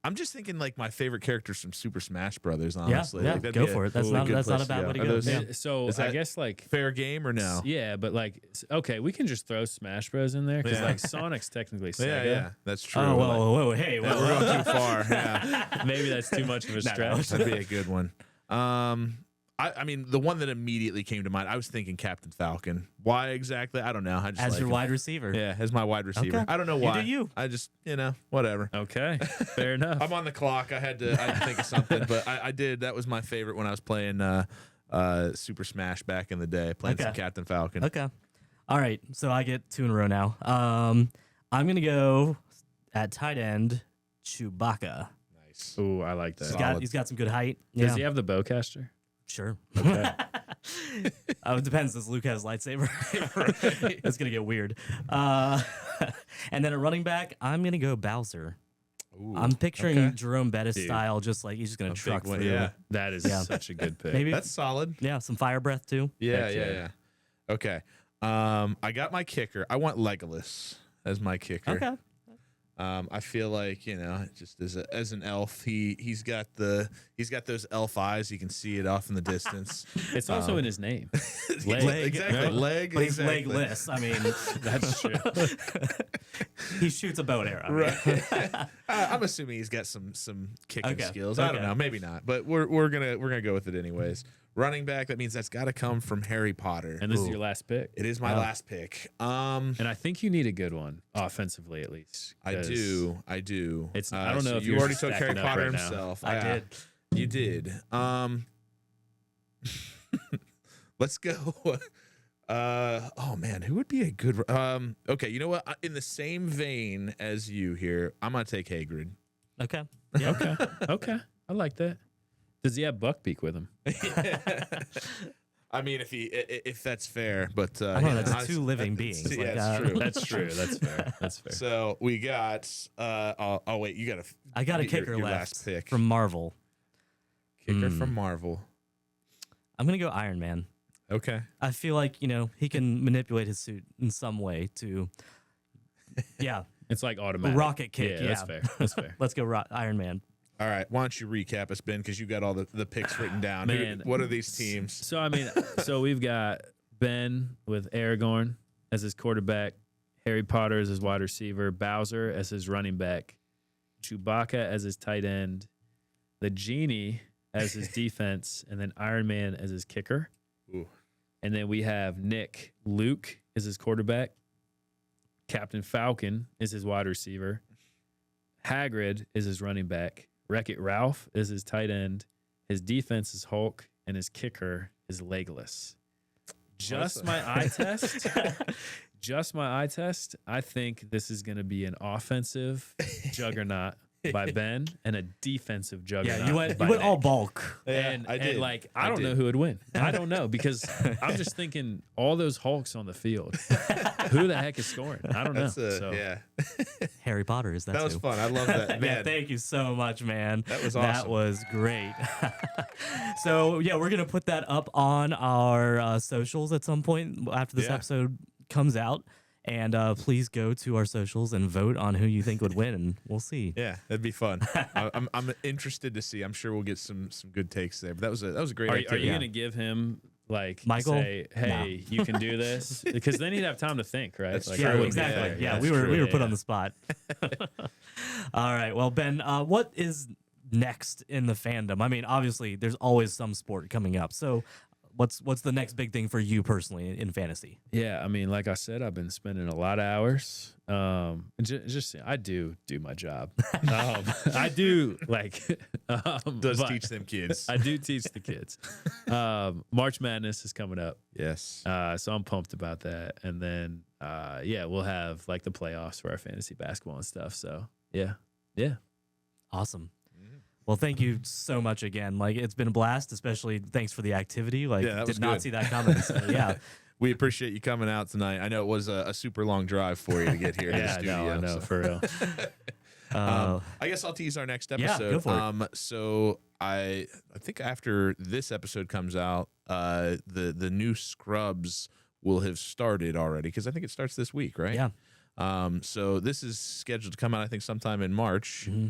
I'm just thinking like my favorite characters from Super Smash Brothers. Honestly, yeah, like, that'd go be for it. That's really not good that's not place a bad way to Are go. those Yeah. So Is I that guess like fair game or no? yeah, but like okay, we can just throw Smash Bros in there because Yeah. like Sonic's technically Sega. Yeah, that's true. Oh, Like, whoa, hey, we're whoa. going too far. Yeah, Maybe that's too much of a No, no. stretch. that'd be a good one. I mean, the one that immediately came to mind, I was thinking Captain Falcon. Why exactly? I don't know. I just As like your him. wide receiver. Yeah, as my wide receiver. Okay. I don't know You why. do you. I just, whatever. Okay, fair enough. I'm on the clock. I had to think of something, but I did. That was my favorite when I was playing Super Smash back in the day, playing some Okay. Captain Falcon. Okay. All right. So I get 2 in a row now. I'm gonna go at tight end, Chewbacca. Nice. Ooh, I like that. Solid. He's got some good height. Does Yeah. he have the bowcaster? Sure. Okay. It depends. Does Luke has lightsaber? It's gonna get weird. And then a running back, I'm gonna go Bowser. Ooh, I'm picturing okay. Jerome Bettis Dude. style, just like he's just gonna A truck big one, through. yeah. That is Yeah. such a good pick. Maybe That's solid. some fire breath too. Yeah, Heck yeah, yeah. yeah. Okay. I got my kicker. I want Legolas as my kicker. Okay. I feel like just as an elf, he's got those elf eyes. You can see it off in the distance. It's also in his name. Leg, exactly. right? Leg. But he's exactly. legless. I mean, That's true. he shoots a bow and arrow. I mean. Right. I'm assuming he's got some kicking Okay. skills. I don't Okay. know, maybe not, but we're gonna go with it anyways. Running back. That means that's got to come from Harry Potter. And this is Ooh. your last pick. It is my Wow. last pick. And I think you need a good one, offensively at least. I 'cause do. It's I don't know so if you yours already is took Harry stacking up Potter right now. himself. I did. You did. Let's go. Oh man, who would be a good? Okay, you know what? In the same vein as you here, I'm gonna take Hagrid. Okay. Yeah. Okay. Okay. I like that. Does he have Buckbeak with him? I mean, if that's fair, but I don't know. That's 2 living beings. Yeah, Like, it's true. That's true. That's fair. That's fair. So we got. Oh wait, you got I got a get your- kicker your left last pick. from Marvel. Kicker from Marvel. I'm gonna go Iron Man. Okay. I feel like he can manipulate his suit in some way to, yeah, It's like automatic. rocket kick. Yeah, That's fair. That's fair. Let's go Iron Man. All right. Why don't you recap us, Ben? Because you got all the picks written down. Man. What are these teams? So I mean, so we've got Ben with Aragorn as his quarterback, Harry Potter as his wide receiver, Bowser as his running back, Chewbacca as his tight end, the Genie as his defense, and then Iron Man as his kicker. Ooh. And then we have Luke is his quarterback, Captain Falcon is his wide receiver, Hagrid is his running back, Wreck-It Ralph is his tight end, his defense is Hulk, and his kicker is Legolas. Just my eye test. Just my eye test. I think this is going to be an offensive juggernaut by Ben and a defensive juggernaut. Yeah, you went by all Nick. bulk. And I did. And like I I don't know did. who would win. I don't know because I'm just thinking all those Hulks on the field. Who the heck is scoring? I don't know. So, Yeah. Harry Potter is that That was too. fun. I love that. Yeah, Man, thank you so much, man. That was That awesome. was great. So yeah, we're gonna put that up on our socials at some point after this Yeah. episode comes out. And please go to our socials and vote on who you think would win, and we'll see. yeah, that'd be fun. I'm interested to see. I'm sure we'll get some good takes there. But that was a great Are activity. you going to give him like Michael? say, hey, you can do this? Because then he'd have time to think, right? That's Like, true. that Yeah, would be exactly. fair. Yeah, That's we were true. put Yeah. on the spot. All right. Well, Ben, what is next in the fandom? I mean, obviously, there's always some sport coming up. So, what's the next big thing for you personally in fantasy? Yeah, I mean, like I said, I've been spending a lot of hours. Just I do my job. I do like Does but teach them kids. I do teach the kids. March Madness is coming up, Yes. so I'm pumped about that. And then yeah, we'll have like the playoffs for our fantasy basketball and stuff. So yeah. Awesome. Well, thank you so much again. Like, it's been a blast, especially thanks for the activity. Like, Yeah, that was did not good. see that coming. So, yeah. We appreciate you coming out tonight. I know it was a super long drive for you to get here to the Yeah, studio. no, I know so. for real. I guess I'll tease our next Yeah, episode. go for it. So I think after this episode comes out, the new Scrubs will have started already, because I think it starts this week, right? Yeah. So this is scheduled to come out, I think, sometime in March. Mm-hmm.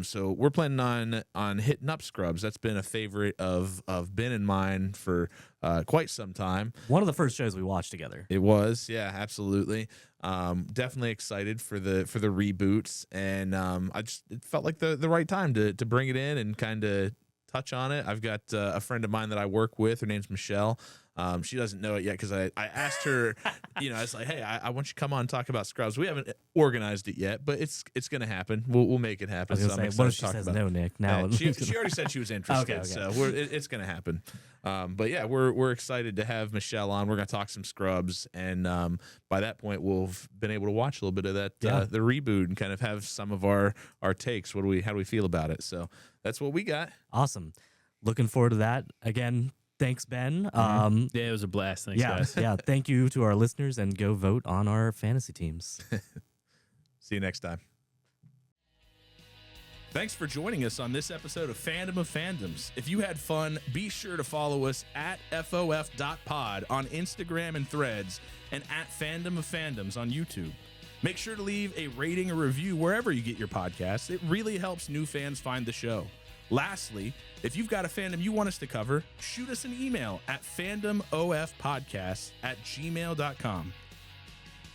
So we're planning on hitting up Scrubs. That's been a favorite of Ben and mine for quite some time. One of the first shows we watched together. It was, yeah, absolutely. Definitely excited for the reboots, and it felt like the right time to bring it in and kind of touch on it. I've got a friend of mine that I work with. Her name's Michelle. She doesn't know it yet, because I asked her, I was like, hey, I want you to come on and talk about Scrubs. We haven't organized it yet, but it's going to happen. We'll make it happen. I was So I'm gonna say, excited what if to she talk says about it. no, Nick? Now She already said she was interested, Okay. so it's going to happen. But yeah, we're excited to have Michelle on. We're going to talk some Scrubs, and by that point, we'll have been able to watch a little bit of that the reboot and kind of have some of our takes. How do we feel about it? So that's what we got. Awesome. Looking forward to that. Again, thanks, Ben. Yeah, it was a blast. Thanks, guys. Yeah. Thank you to our listeners, and go vote on our fantasy teams. See you next time. Thanks for joining us on this episode of Fandom of Fandoms. If you had fun, be sure to follow us at FOF.pod on Instagram and Threads, and at Fandom of Fandoms on YouTube. Make sure to leave a rating or review wherever you get your podcasts. It really helps new fans find the show. Lastly, if you've got a fandom you want us to cover, shoot us an email at fandomofpodcast@gmail.com.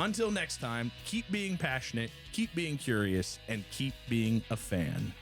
Until next time, keep being passionate, keep being curious, and keep being a fan.